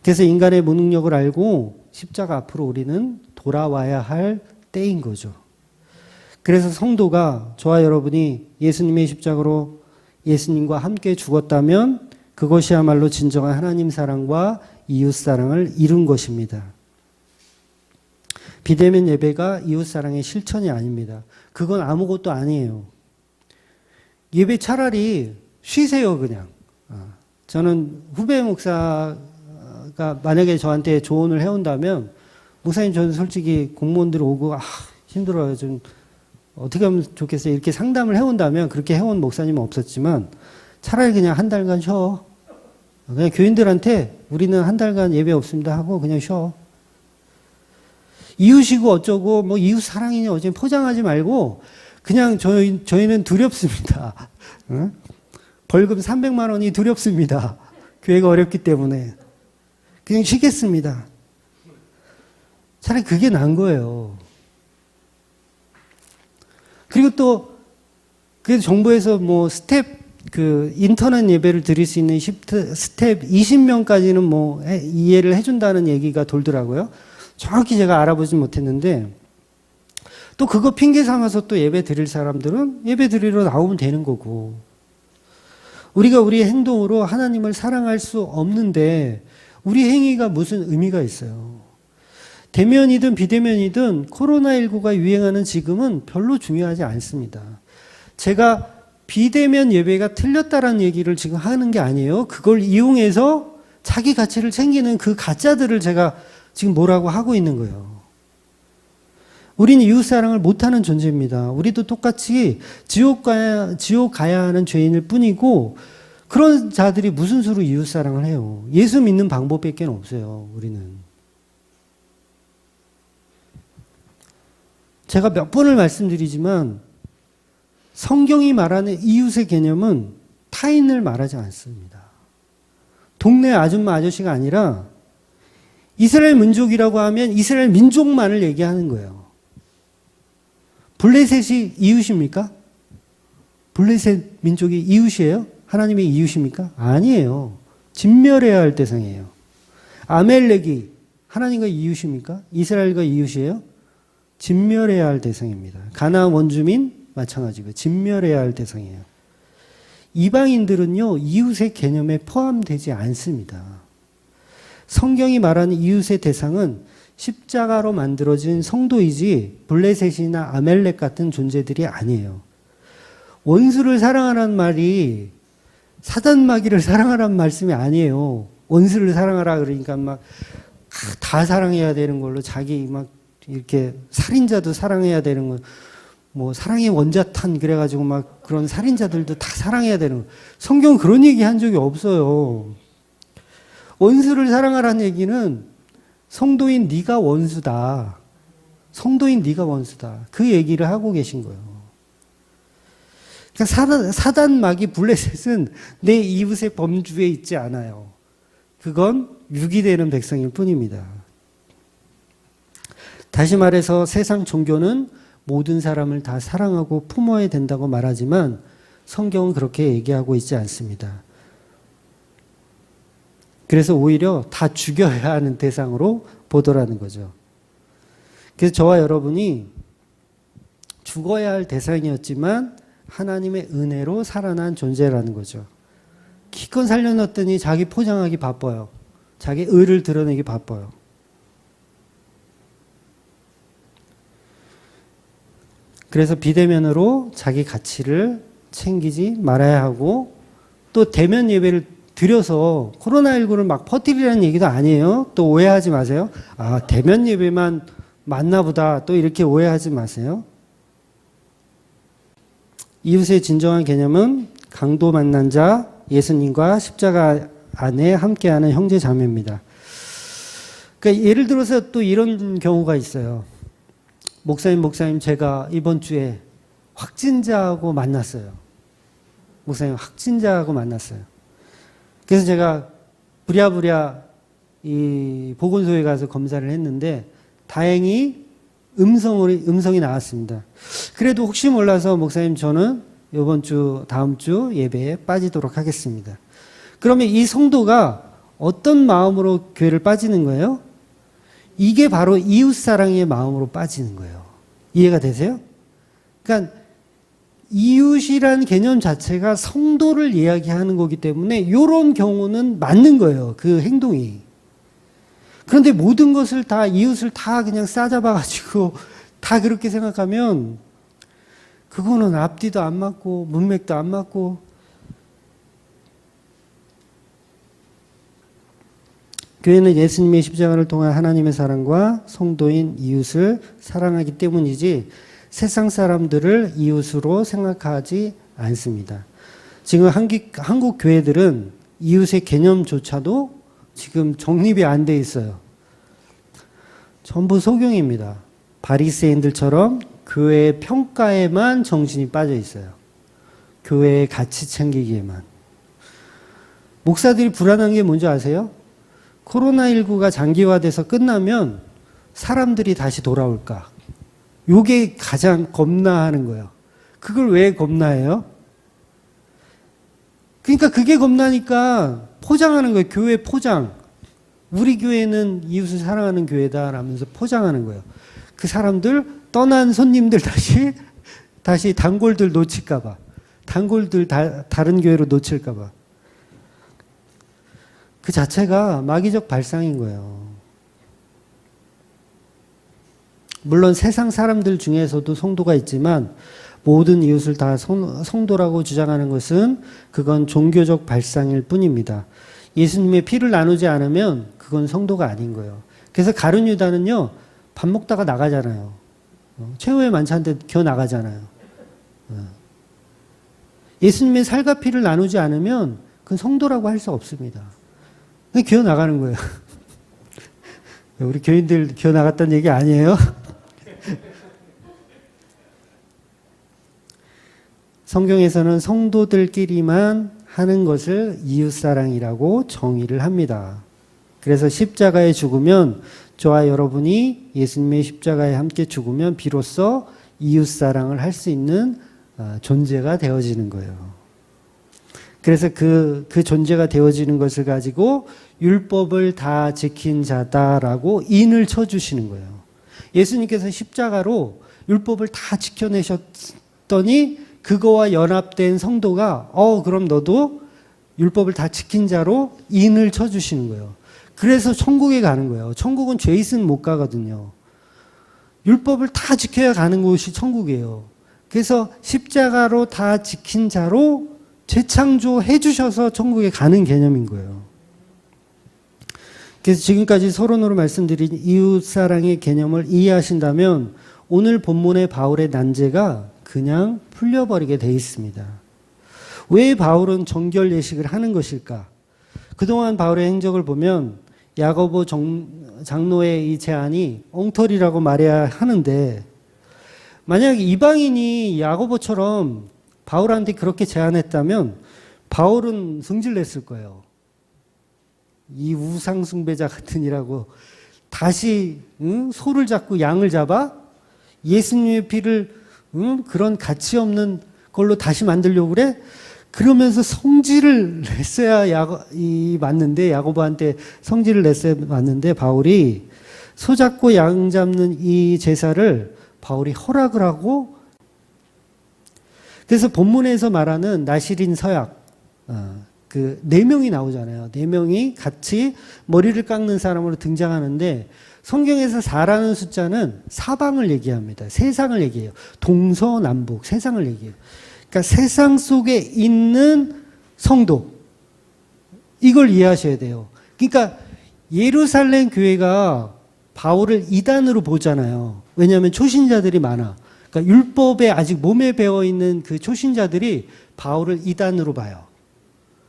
그래서 인간의 무능력을 알고 십자가 앞으로 우리는 돌아와야 할 때인 거죠. 그래서 성도가 저와 여러분이 예수님의 십자가로 예수님과 함께 죽었다면 그것이야말로 진정한 하나님 사랑과 이웃 사랑을 이룬 것입니다. 비대면 예배가 이웃 사랑의 실천이 아닙니다. 그건 아무것도 아니에요. 예배 차라리 쉬세요, 그냥. 저는 후배 목사가 만약에 저한테 조언을 해온다면, 목사님, 저는 솔직히 공무원들 오고, 힘들어요. 좀 어떻게 하면 좋겠어요? 이렇게 상담을 해온다면 그렇게 해온 목사님은 없었지만 차라리 그냥 한 달간 쉬어. 그냥 교인들한테 우리는 한 달간 예배 없습니다 하고 그냥 쉬어. 이웃이고 어쩌고 뭐 이웃 사랑이니 어쩌고 포장하지 말고 그냥 저희는 두렵습니다. 응? 벌금 300만 원이 두렵습니다. 교회가 어렵기 때문에. 그냥 쉬겠습니다. 차라리 그게 나은 거예요. 그리고 또, 그래서 정부에서 뭐 인터넷 예배를 드릴 수 있는 스텝 20명까지는 뭐 이해를 해준다는 얘기가 돌더라고요. 정확히 제가 알아보진 못했는데, 또 그거 핑계 삼아서 또 예배 드릴 사람들은 예배 드리러 나오면 되는 거고, 우리가 우리의 행동으로 하나님을 사랑할 수 없는데, 우리 행위가 무슨 의미가 있어요? 대면이든 비대면이든 코로나19가 유행하는 지금은 별로 중요하지 않습니다. 제가 비대면 예배가 틀렸다라는 얘기를 지금 하는 게 아니에요. 그걸 이용해서 자기 가치를 챙기는 그 가짜들을 제가 지금 뭐라고 하고 있는 거예요. 우리는 이웃사랑을 못하는 존재입니다. 우리도 똑같이 지옥 가야 하는 죄인일 뿐이고 그런 자들이 무슨 수로 이웃사랑을 해요. 예수 믿는 방법밖에 없어요. 우리는. 제가 몇 번을 말씀드리지만 성경이 말하는 이웃의 개념은 타인을 말하지 않습니다. 동네 아줌마 아저씨가 아니라 이스라엘 민족이라고 하면 이스라엘 민족만을 얘기하는 거예요. 블레셋이 이웃입니까? 블레셋 민족이 이웃이에요? 하나님의 이웃입니까? 아니에요. 진멸해야 할 대상이에요. 아멜렉이 하나님과 이웃입니까? 이스라엘과 이웃이에요? 진멸해야 할 대상입니다. 가나안 원주민 마찬가지고 진멸해야 할 대상이에요. 이방인들은요, 이웃의 개념에 포함되지 않습니다. 성경이 말하는 이웃의 대상은 십자가로 만들어진 성도이지 블레셋이나 아멜렉 같은 존재들이 아니에요. 원수를 사랑하라는 말이 사단마귀를 사랑하라는 말씀이 아니에요. 원수를 사랑하라 그러니까 막 다 사랑해야 되는 걸로 자기 막 이렇게 살인자도 사랑해야 되는 거, 뭐 사랑의 원자탄 그래가지고 막 그런 살인자들도 다 사랑해야 되는 거. 성경은 그런 얘기 한 적이 없어요. 원수를 사랑하라는 얘기는 성도인 네가 원수다. 성도인 네가 원수다. 그 얘기를 하고 계신 거예요. 그러니까 사단 마귀 블레셋은 내 이웃의 범주에 있지 않아요. 그건 유기되는 백성일 뿐입니다. 다시 말해서 세상 종교는 모든 사람을 다 사랑하고 품어야 된다고 말하지만 성경은 그렇게 얘기하고 있지 않습니다. 그래서 오히려 다 죽여야 하는 대상으로 보더라는 거죠. 그래서 저와 여러분이 죽어야 할 대상이었지만 하나님의 은혜로 살아난 존재라는 거죠. 기껏 살려놨더니 자기 포장하기 바빠요. 자기 의를 드러내기 바빠요. 그래서 비대면으로 자기 가치를 챙기지 말아야 하고 또 대면 예배를 드려서 코로나19를 막 퍼뜨리라는 얘기도 아니에요. 또 오해하지 마세요. 아, 대면 예배만 맞나 보다. 또 이렇게 오해하지 마세요. 이웃의 진정한 개념은 강도 만난 자, 예수님과 십자가 안에 함께하는 형제 자매입니다. 그러니까 예를 들어서 또 이런 경우가 있어요. 목사님, 제가 이번 주에 확진자하고 만났어요. 목사님, 확진자하고 만났어요. 그래서 제가 부랴부랴 이 보건소에 가서 검사를 했는데 다행히 음성이 나왔습니다. 그래도 혹시 몰라서 목사님 저는 이번 주, 다음 주 예배에 빠지도록 하겠습니다. 그러면 이 성도가 어떤 마음으로 교회를 빠지는 거예요? 이게 바로 이웃사랑의 마음으로 빠지는 거예요. 이해가 되세요? 그러니까 이웃이라는 개념 자체가 성도를 이야기하는 거기 때문에 이런 경우는 맞는 거예요. 그 행동이. 그런데 모든 것을 다 이웃을 다 그냥 싸잡아가지고 다 그렇게 생각하면 그거는 앞뒤도 안 맞고 문맥도 안 맞고 교회는 예수님의 십자가를 통한 하나님의 사랑과 성도인 이웃을 사랑하기 때문이지 세상 사람들을 이웃으로 생각하지 않습니다. 지금 한국 교회들은 이웃의 개념조차도 지금 정립이 안 돼 있어요. 전부 속용입니다. 바리새인들처럼 교회의 평가에만 정신이 빠져 있어요. 교회의 가치 챙기기에만. 목사들이 불안한 게 뭔지 아세요? 코로나19가 장기화돼서 끝나면 사람들이 다시 돌아올까? 요게 가장 겁나하는 거예요. 그걸 왜 겁나해요? 그러니까 그게 겁나니까 포장하는 거예요. 교회 포장. 우리 교회는 이웃을 사랑하는 교회다라면서 포장하는 거예요. 그 사람들 떠난 손님들 다시 단골들 놓칠까 봐. 단골들 다른 교회로 놓칠까 봐. 그 자체가 마귀적 발상인 거예요. 물론 세상 사람들 중에서도 성도가 있지만 모든 이웃을 다 성도라고 주장하는 것은 그건 종교적 발상일 뿐입니다. 예수님의 피를 나누지 않으면 그건 성도가 아닌 거예요. 그래서 가룟 유다는요, 밥 먹다가 나가잖아요. 최후의 만찬 때 기어 나가잖아요. 예수님의 살과 피를 나누지 않으면 그건 성도라고 할 수 없습니다. 기어 나가는 거예요. 우리 교인들 기어 나갔다는 얘기 아니에요? 성경에서는 성도들끼리만 하는 것을 이웃사랑이라고 정의를 합니다. 그래서 십자가에 죽으면 저와 여러분이 예수님의 십자가에 함께 죽으면 비로소 이웃사랑을 할 수 있는 존재가 되어지는 거예요. 그래서 그 존재가 되어지는 것을 가지고 율법을 다 지킨 자다라고 인을 쳐주시는 거예요. 예수님께서 십자가로 율법을 다 지켜내셨더니 그거와 연합된 성도가 그럼 너도 율법을 다 지킨 자로 인을 쳐주시는 거예요. 그래서 천국에 가는 거예요. 천국은 죄 있으면 못 가거든요. 율법을 다 지켜야 가는 곳이 천국이에요. 그래서 십자가로 다 지킨 자로 재창조해 주셔서 천국에 가는 개념인 거예요. 그래서 지금까지 서론으로 말씀드린 이웃사랑의 개념을 이해하신다면 오늘 본문의 바울의 난제가 그냥 풀려버리게 돼 있습니다. 왜 바울은 정결 예식을 하는 것일까? 그동안 바울의 행적을 보면 야고보 장로의 이 제안이 엉터리라고 말해야 하는데 만약 이방인이 야고보처럼 바울한테 그렇게 제안했다면 바울은 승질냈을 거예요. 이 우상숭배자 같은 이라고 다시 소를 잡고 양을 잡아 예수님의 피를 그런 가치 없는 걸로 다시 만들려고 그래? 그러면서 성질을 냈어야 맞는데 야고보한테 성질을 냈어야 맞는데 바울이 소 잡고 양 잡는 이 제사를 바울이 허락을 하고 그래서 본문에서 말하는 나실인 서약 그 4명이 나오잖아요. 4명이 같이 머리를 깎는 사람으로 등장하는데 성경에서 4라는 숫자는 사방을 얘기합니다. 세상을 얘기해요. 동서남북 세상을 얘기해요. 그러니까 세상 속에 있는 성도 이걸 이해하셔야 돼요. 그러니까 예루살렘 교회가 바울을 이단으로 보잖아요. 왜냐하면 초신자들이 많아. 그러니까 율법에 아직 몸에 배어 있는 그 초신자들이 바울을 이단으로 봐요.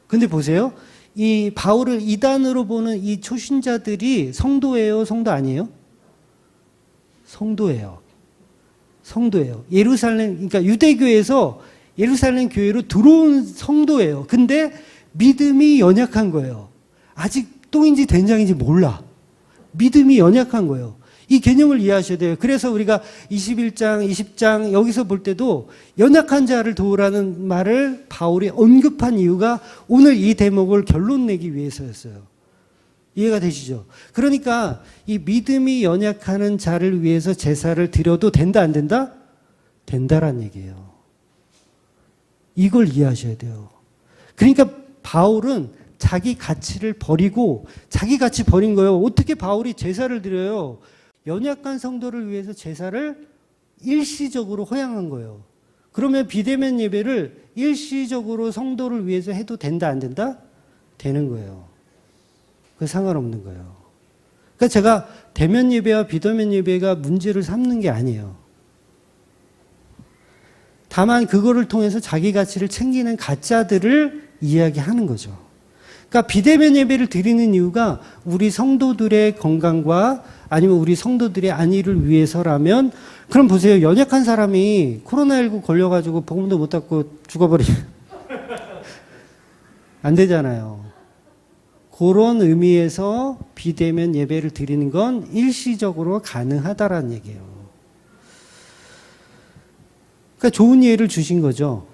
근데 보세요. 이 바울을 이단으로 보는 이 초신자들이 성도예요? 성도 아니에요? 성도예요. 성도예요. 예루살렘, 그러니까 유대교에서 예루살렘 교회로 들어온 성도예요. 근데 믿음이 연약한 거예요. 아직 똥인지 된장인지 몰라. 믿음이 연약한 거예요. 이 개념을 이해하셔야 돼요. 그래서 우리가 21장, 20장 여기서 볼 때도 연약한 자를 도우라는 말을 바울이 언급한 이유가 오늘 이 대목을 결론 내기 위해서였어요. 이해가 되시죠? 그러니까 이 믿음이 연약한 자를 위해서 제사를 드려도 된다 안 된다? 된다란 얘기예요. 이걸 이해하셔야 돼요. 그러니까 바울은 자기 가치를 버리고 자기 가치 버린 거예요. 어떻게 바울이 제사를 드려요? 연약한 성도를 위해서 제사를 일시적으로 허용한 거예요. 그러면 비대면 예배를 일시적으로 성도를 위해서 해도 된다 안 된다? 되는 거예요. 그 상관없는 거예요. 그러니까 제가 대면 예배와 비대면 예배가 문제를 삼는 게 아니에요. 다만 그거를 통해서 자기 가치를 챙기는 가짜들을 이야기하는 거죠. 그러니까 비대면 예배를 드리는 이유가 우리 성도들의 건강과 아니면 우리 성도들의 안위를 위해서라면, 그럼 보세요. 연약한 사람이 코로나19 걸려가지고 복음도 못 듣고 죽어버리면 안 되잖아요. 그런 의미에서 비대면 예배를 드리는 건 일시적으로 가능하다라는 얘기예요. 그러니까 좋은 예를 주신 거죠.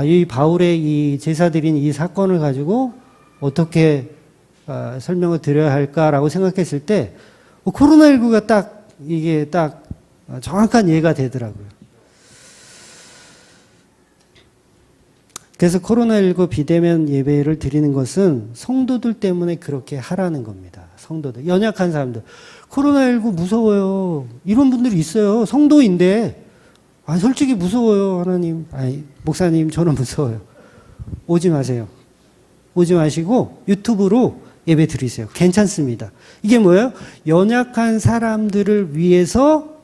이 바울의 이 제사 드린 이 사건을 가지고 어떻게 설명을 드려야 할까라고 생각했을 때 코로나19가 이게 딱 정확한 예가 되더라고요. 그래서 코로나19 비대면 예배를 드리는 것은 성도들 때문에 그렇게 하라는 겁니다. 성도들, 연약한 사람들. 코로나19 무서워요. 이런 분들이 있어요. 성도인데 솔직히 무서워요. 하나님, 목사님, 저는 무서워요. 오지 마세요. 오지 마시고 유튜브로 예배 드리세요. 괜찮습니다. 이게 뭐예요? 연약한 사람들을 위해서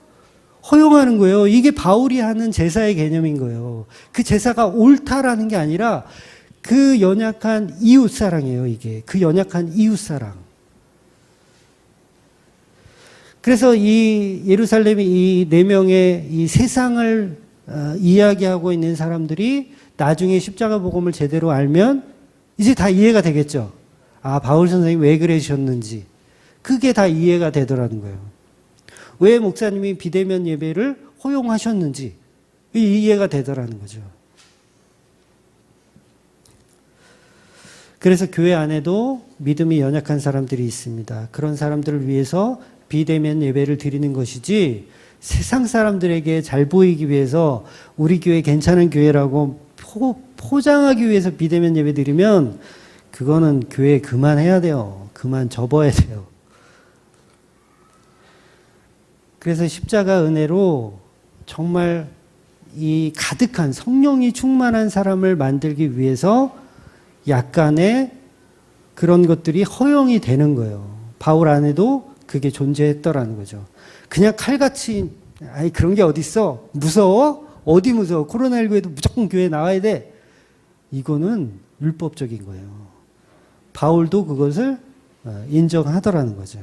허용하는 거예요. 이게 바울이 하는 제사의 개념인 거예요. 그 제사가 옳다라는 게 아니라 그 연약한 이웃사랑이에요. 이게 그 연약한 이웃사랑. 그래서 이 예루살렘의 이 4명의 이 세상을 이야기하고 있는 사람들이 나중에 십자가 복음을 제대로 알면 이제 다 이해가 되겠죠. 바울 선생님이 왜 그러셨는지. 그게 다 이해가 되더라는 거예요. 왜 목사님이 비대면 예배를 허용하셨는지 이해가 되더라는 거죠. 그래서 교회 안에도 믿음이 연약한 사람들이 있습니다. 그런 사람들을 위해서 비대면 예배를 드리는 것이지, 세상 사람들에게 잘 보이기 위해서 우리 교회 괜찮은 교회라고 포장하기 위해서 비대면 예배 드리면 그거는 교회 그만해야 돼요. 그만 접어야 돼요. 그래서 십자가 은혜로 정말 이 가득한 성령이 충만한 사람을 만들기 위해서 약간의 그런 것들이 허용이 되는 거예요. 바울 안에도 그게 존재했더라는 거죠. 그냥 칼같이 그런 게 어딨어? 무서워? 어디 무서워? 코로나19에도 무조건 교회 나와야 돼. 이거는 율법적인 거예요. 바울도 그것을 인정하더라는 거죠.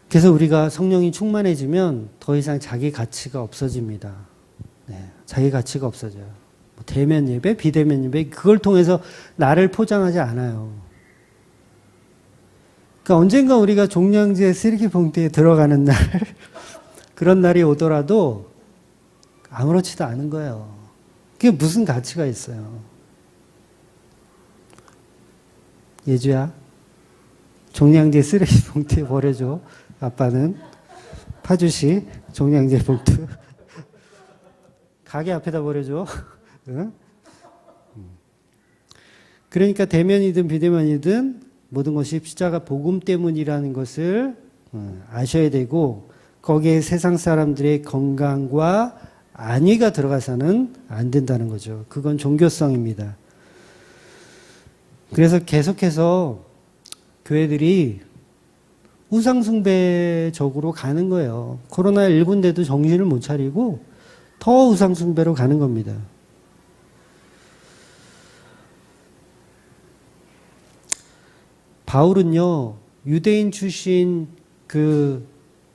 그래서 우리가 성령이 충만해지면 더 이상 자기 가치가 없어집니다. 자기 가치가 없어져요. 대면 예배, 비대면 예배, 그걸 통해서 나를 포장하지 않아요. 그러니까 언젠가 우리가 종량제 쓰레기 봉투에 들어가는 날, 그런 날이 오더라도 아무렇지도 않은 거예요. 그게 무슨 가치가 있어요? 예주야, 종량제 쓰레기 봉투에 버려줘. 아빠는 파주시 종량제 봉투 가게 앞에다 버려줘. 응? 그러니까 대면이든 비대면이든 모든 것이 십자가 복음 때문이라는 것을 아셔야 되고, 거기에 세상 사람들의 건강과 안위가 들어가서는 안 된다는 거죠. 그건 종교성입니다. 그래서 계속해서 교회들이 우상숭배적으로 가는 거예요. 코로나19인데도 정신을 못 차리고 더 우상숭배로 가는 겁니다. 바울은요, 유대인 출신 그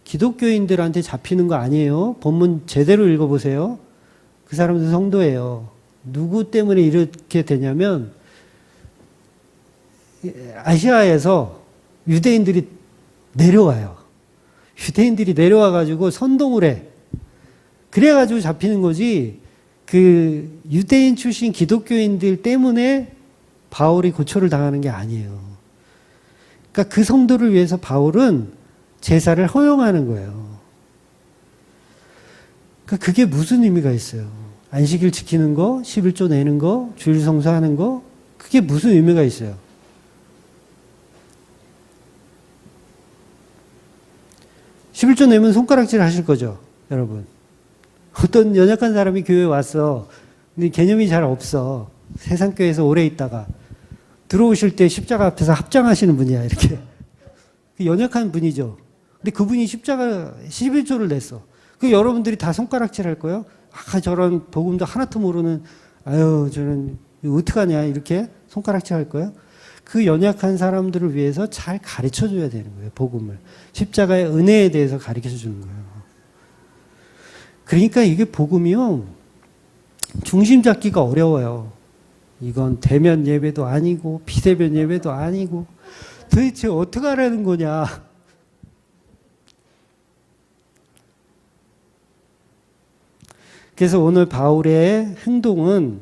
기독교인들한테 잡히는 거 아니에요. 본문 제대로 읽어보세요. 그 사람들 성도예요. 누구 때문에 이렇게 되냐면, 아시아에서 유대인들이 내려와요. 유대인들이 내려와가지고 선동을 해. 그래가지고 잡히는 거지, 그 유대인 출신 기독교인들 때문에 바울이 고초를 당하는 게 아니에요. 그러니까 그 성도를 위해서 바울은 제사를 허용하는 거예요. 그러니까 그게 무슨 의미가 있어요? 안식일 지키는 거, 11조 내는 거, 주일 성수하는 거, 그게 무슨 의미가 있어요? (11조) 내면 손가락질 하실 거죠, 여러분. 어떤 연약한 사람이 교회에 왔어. 근데 개념이 잘 없어. 세상 교회에서 오래 있다가 들어오실 때 십자가 앞에서 합장하시는 분이야, 이렇게. 연약한 분이죠. 근데 그분이 십자가 11조를 냈어. 그 여러분들이 다 손가락질 할 거예요? 아, 저런 복음도 하나도 모르는, 아유, 저는 어떡하냐, 이렇게 손가락질 할 거예요? 그 연약한 사람들을 위해서 잘 가르쳐 줘야 되는 거예요, 복음을. 십자가의 은혜에 대해서 가르쳐 주는 거예요. 그러니까 이게 복음이요, 중심 잡기가 어려워요. 이건 대면 예배도 아니고, 비대면 예배도 아니고, 도대체 어떻게 하라는 거냐. 그래서 오늘 바울의 행동은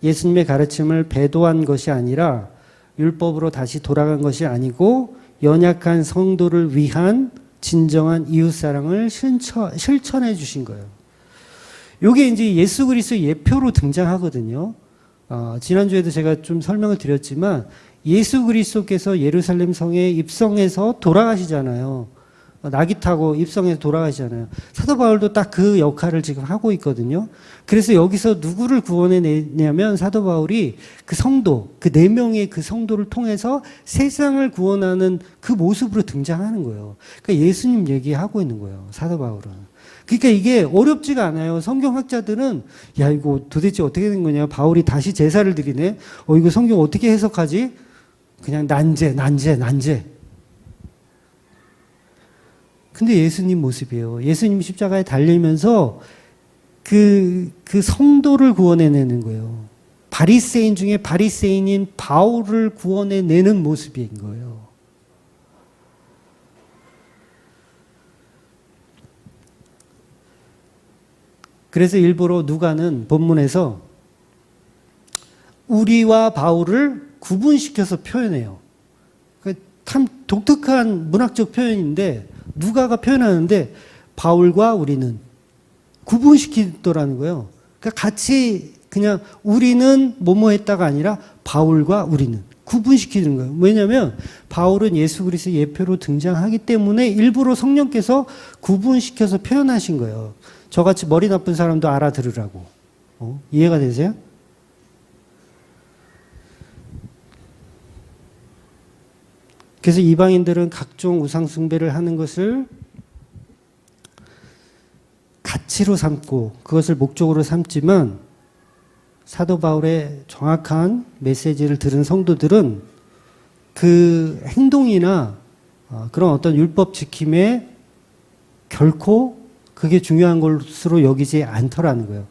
예수님의 가르침을 배도한 것이 아니라 율법으로 다시 돌아간 것이 아니고 연약한 성도를 위한 진정한 이웃사랑을 실천해 주신 거예요. 이게 이제 예수 그리스도의 예표로 등장하거든요. 지난주에도 제가 좀 설명을 드렸지만 예수 그리스도께서 예루살렘 성에 입성해서 돌아가시잖아요. 나귀 타고 입성해서 돌아가시잖아요. 사도 바울도 딱 그 역할을 지금 하고 있거든요. 그래서 여기서 누구를 구원해내냐면 사도 바울이 그 성도, 그 4명의 그 성도를 통해서 세상을 구원하는 그 모습으로 등장하는 거예요. 그러니까 예수님 얘기하고 있는 거예요. 사도 바울은. 그러니까 이게 어렵지가 않아요. 성경학자들은 야, 이거 도대체 어떻게 된 거냐. 바울이 다시 제사를 드리네. 이거 성경 어떻게 해석하지? 그냥 난제. 근데 예수님 모습이에요. 예수님 십자가에 달리면서 그 성도를 구원해내는 거예요. 바리새인 중에 바리새인인 바울을 구원해내는 모습인 거예요. 그래서 일부러 누가는 본문에서 우리와 바울을 구분시켜서 표현해요. 참 독특한 문학적 표현인데 누가가 표현하는데 바울과 우리는 구분시키더라는 거예요. 그러니까 같이 그냥 우리는 뭐뭐 했다가 아니라 바울과 우리는 구분시키는 거예요. 왜냐하면 바울은 예수 그리스도의 예표로 등장하기 때문에 일부러 성령께서 구분시켜서 표현하신 거예요. 저같이 머리 나쁜 사람도 알아들으라고. 이해가 되세요? 그래서 이방인들은 각종 우상 숭배를 하는 것을 가치로 삼고 그것을 목적으로 삼지만 사도 바울의 정확한 메시지를 들은 성도들은 그 행동이나 그런 어떤 율법 지킴에 결코 그게 중요한 것으로 여기지 않더라는 거예요.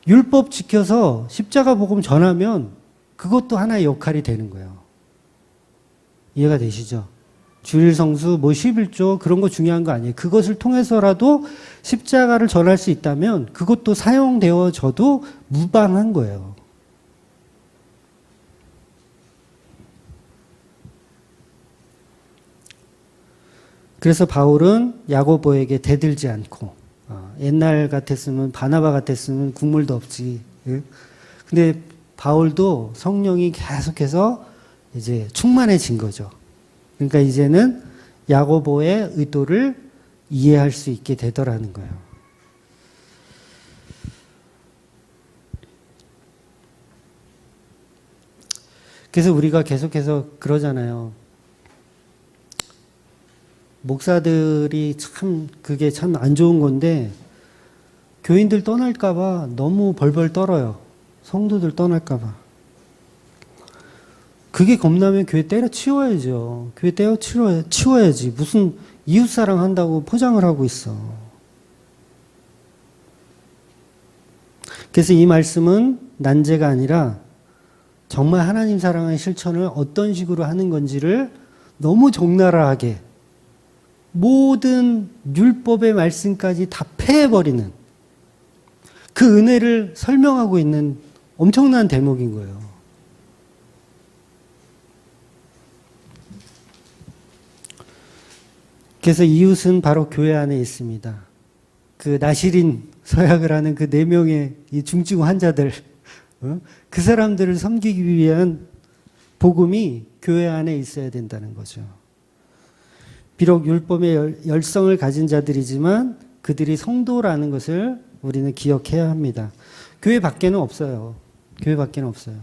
율법 지켜서 십자가 복음 전하면 그것도 하나의 역할이 되는 거예요. 이해가 되시죠? 주일 성수, 11조 그런 거 중요한 거 아니에요. 그것을 통해서라도 십자가를 전할 수 있다면 그것도 사용되어져도 무방한 거예요. 그래서 바울은 야고보에게 대들지 않고 옛날 같았으면 바나바 같았으면 국물도 없지. 근데 바울도 성령이 계속해서 이제 충만해진 거죠. 그러니까 이제는 야고보의 의도를 이해할 수 있게 되더라는 거예요. 그래서 우리가 계속해서 그러잖아요. 목사들이 참 그게 참 안 좋은 건데 교인들 떠날까 봐 너무 벌벌 떨어요. 성도들 떠날까 봐. 그게 겁나면 교회 때려치워야죠. 교회 때려치워야지. 무슨 이웃사랑 한다고 포장을 하고 있어. 그래서 이 말씀은 난제가 아니라 정말 하나님 사랑의 실천을 어떤 식으로 하는 건지를 너무 적나라하게 모든 율법의 말씀까지 다 패해버리는 그 은혜를 설명하고 있는 엄청난 대목인 거예요. 그래서 이웃은 바로 교회 안에 있습니다. 그 나시린 서약을 하는 그 4명의 이 중증 환자들, 그 사람들을 섬기기 위한 복음이 교회 안에 있어야 된다는 거죠. 비록 율법의 열성을 가진 자들이지만 그들이 성도라는 것을 우리는 기억해야 합니다. 교회 밖에는 없어요. 교회 밖에는 없어요.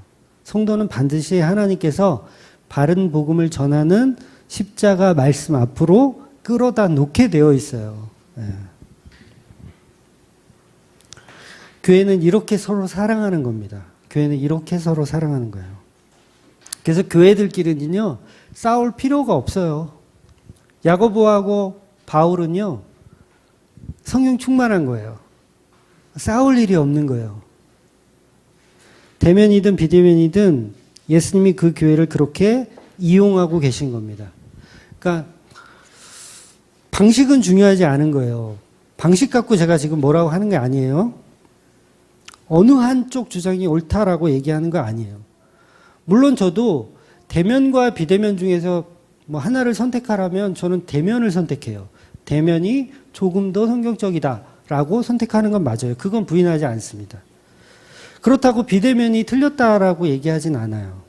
성도는 반드시 하나님께서 바른 복음을 전하는 십자가 말씀 앞으로 끌어다 놓게 되어 있어요. 예. 교회는 이렇게 서로 사랑하는 겁니다. 교회는 이렇게 서로 사랑하는 거예요. 그래서 교회들끼리는요, 싸울 필요가 없어요. 야고보하고 바울은요, 성령 충만한 거예요. 싸울 일이 없는 거예요. 대면이든 비대면이든 예수님이 그 교회를 그렇게 이용하고 계신 겁니다. 그러니까 방식은 중요하지 않은 거예요. 방식 갖고 제가 지금 뭐라고 하는 게 아니에요. 어느 한쪽 주장이 옳다라고 얘기하는 거 아니에요. 물론 저도 대면과 비대면 중에서 뭐 하나를 선택하라면 저는 대면을 선택해요. 대면이 조금 더 성경적이다라고 선택하는 건 맞아요. 그건 부인하지 않습니다. 그렇다고 비대면이 틀렸다라고 얘기하진 않아요.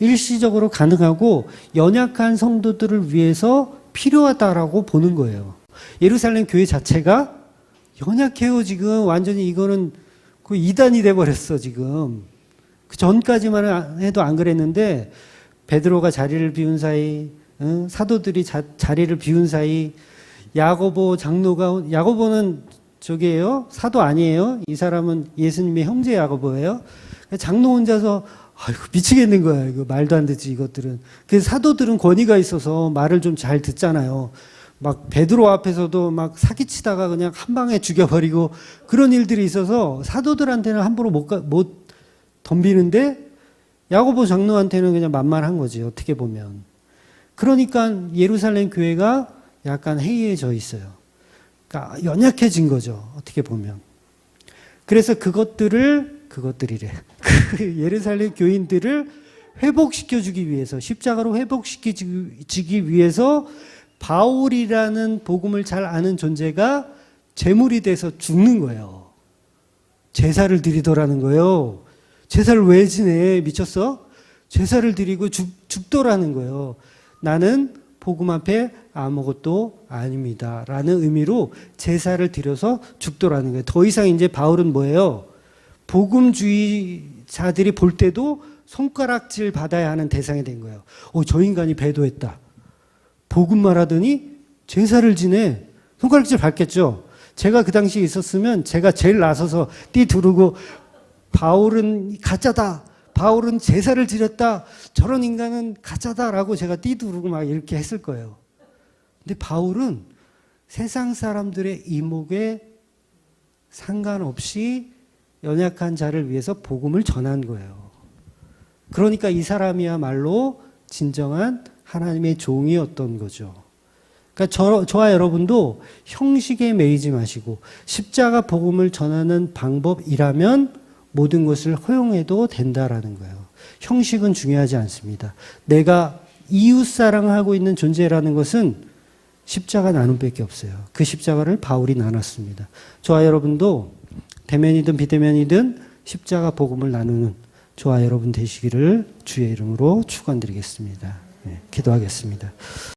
일시적으로 가능하고 연약한 성도들을 위해서 필요하다라고 보는 거예요. 예루살렘 교회 자체가 연약해요. 지금 완전히 이거는 그 이단이 돼버렸어. 지금 그 전까지만 해도 안 그랬는데 베드로가 자리를 비운 사이, 사도들이 자리를 비운 사이, 야고보 장로가, 야고보는 저기예요, 사도 아니에요. 이 사람은 예수님의 형제 야고보예요. 장로 혼자서 아이고 미치겠는 거야. 이거 말도 안 되지 이것들은. 그래서 사도들은 권위가 있어서 말을 좀 잘 듣잖아요. 막 베드로 앞에서도 막 사기치다가 그냥 한 방에 죽여버리고 그런 일들이 있어서 사도들한테는 함부로 못 덤비는데 야고보 장로한테는 그냥 만만한 거지 어떻게 보면. 그러니까 예루살렘 교회가 약간 해이해져 있어요. 그러니까 연약해진 거죠 어떻게 보면. 그래서 그것들이래. 예루살렘 교인들을 회복시켜주기 위해서, 십자가로 회복시켜주기 위해서 바울이라는 복음을 잘 아는 존재가 제물이 돼서 죽는 거예요. 제사를 드리더라는 거예요. 제사를 왜 지내? 미쳤어? 제사를 드리고 죽더라는 거예요. 나는 복음 앞에 아무것도 아닙니다. 라는 의미로 제사를 드려서 죽더라는 거예요. 더 이상 이제 바울은 뭐예요? 복음주의자들이 볼 때도 손가락질 받아야 하는 대상이 된 거예요. 저 인간이 배도했다. 복음 말하더니 제사를 지내. 손가락질 받겠죠. 제가 그 당시에 있었으면 제가 제일 나서서 띠 두르고 바울은 가짜다. 바울은 제사를 지렸다. 저런 인간은 가짜다라고 제가 띠 두르고 막 이렇게 했을 거예요. 근데 바울은 세상 사람들의 이목에 상관없이 연약한 자를 위해서 복음을 전한 거예요. 그러니까 이 사람이야말로 진정한 하나님의 종이었던 거죠. 그러니까 저와 여러분도 형식에 매이지 마시고 십자가 복음을 전하는 방법이라면 모든 것을 허용해도 된다라는 거예요. 형식은 중요하지 않습니다. 내가 이웃 사랑하고 있는 존재라는 것은 십자가 나눔밖에 없어요. 그 십자가를 바울이 나눴습니다. 저와 여러분도 대면이든 비대면이든 십자가 복음을 나누는 저와 여러분 되시기를 주의 이름으로 축원드리겠습니다. 네, 기도하겠습니다.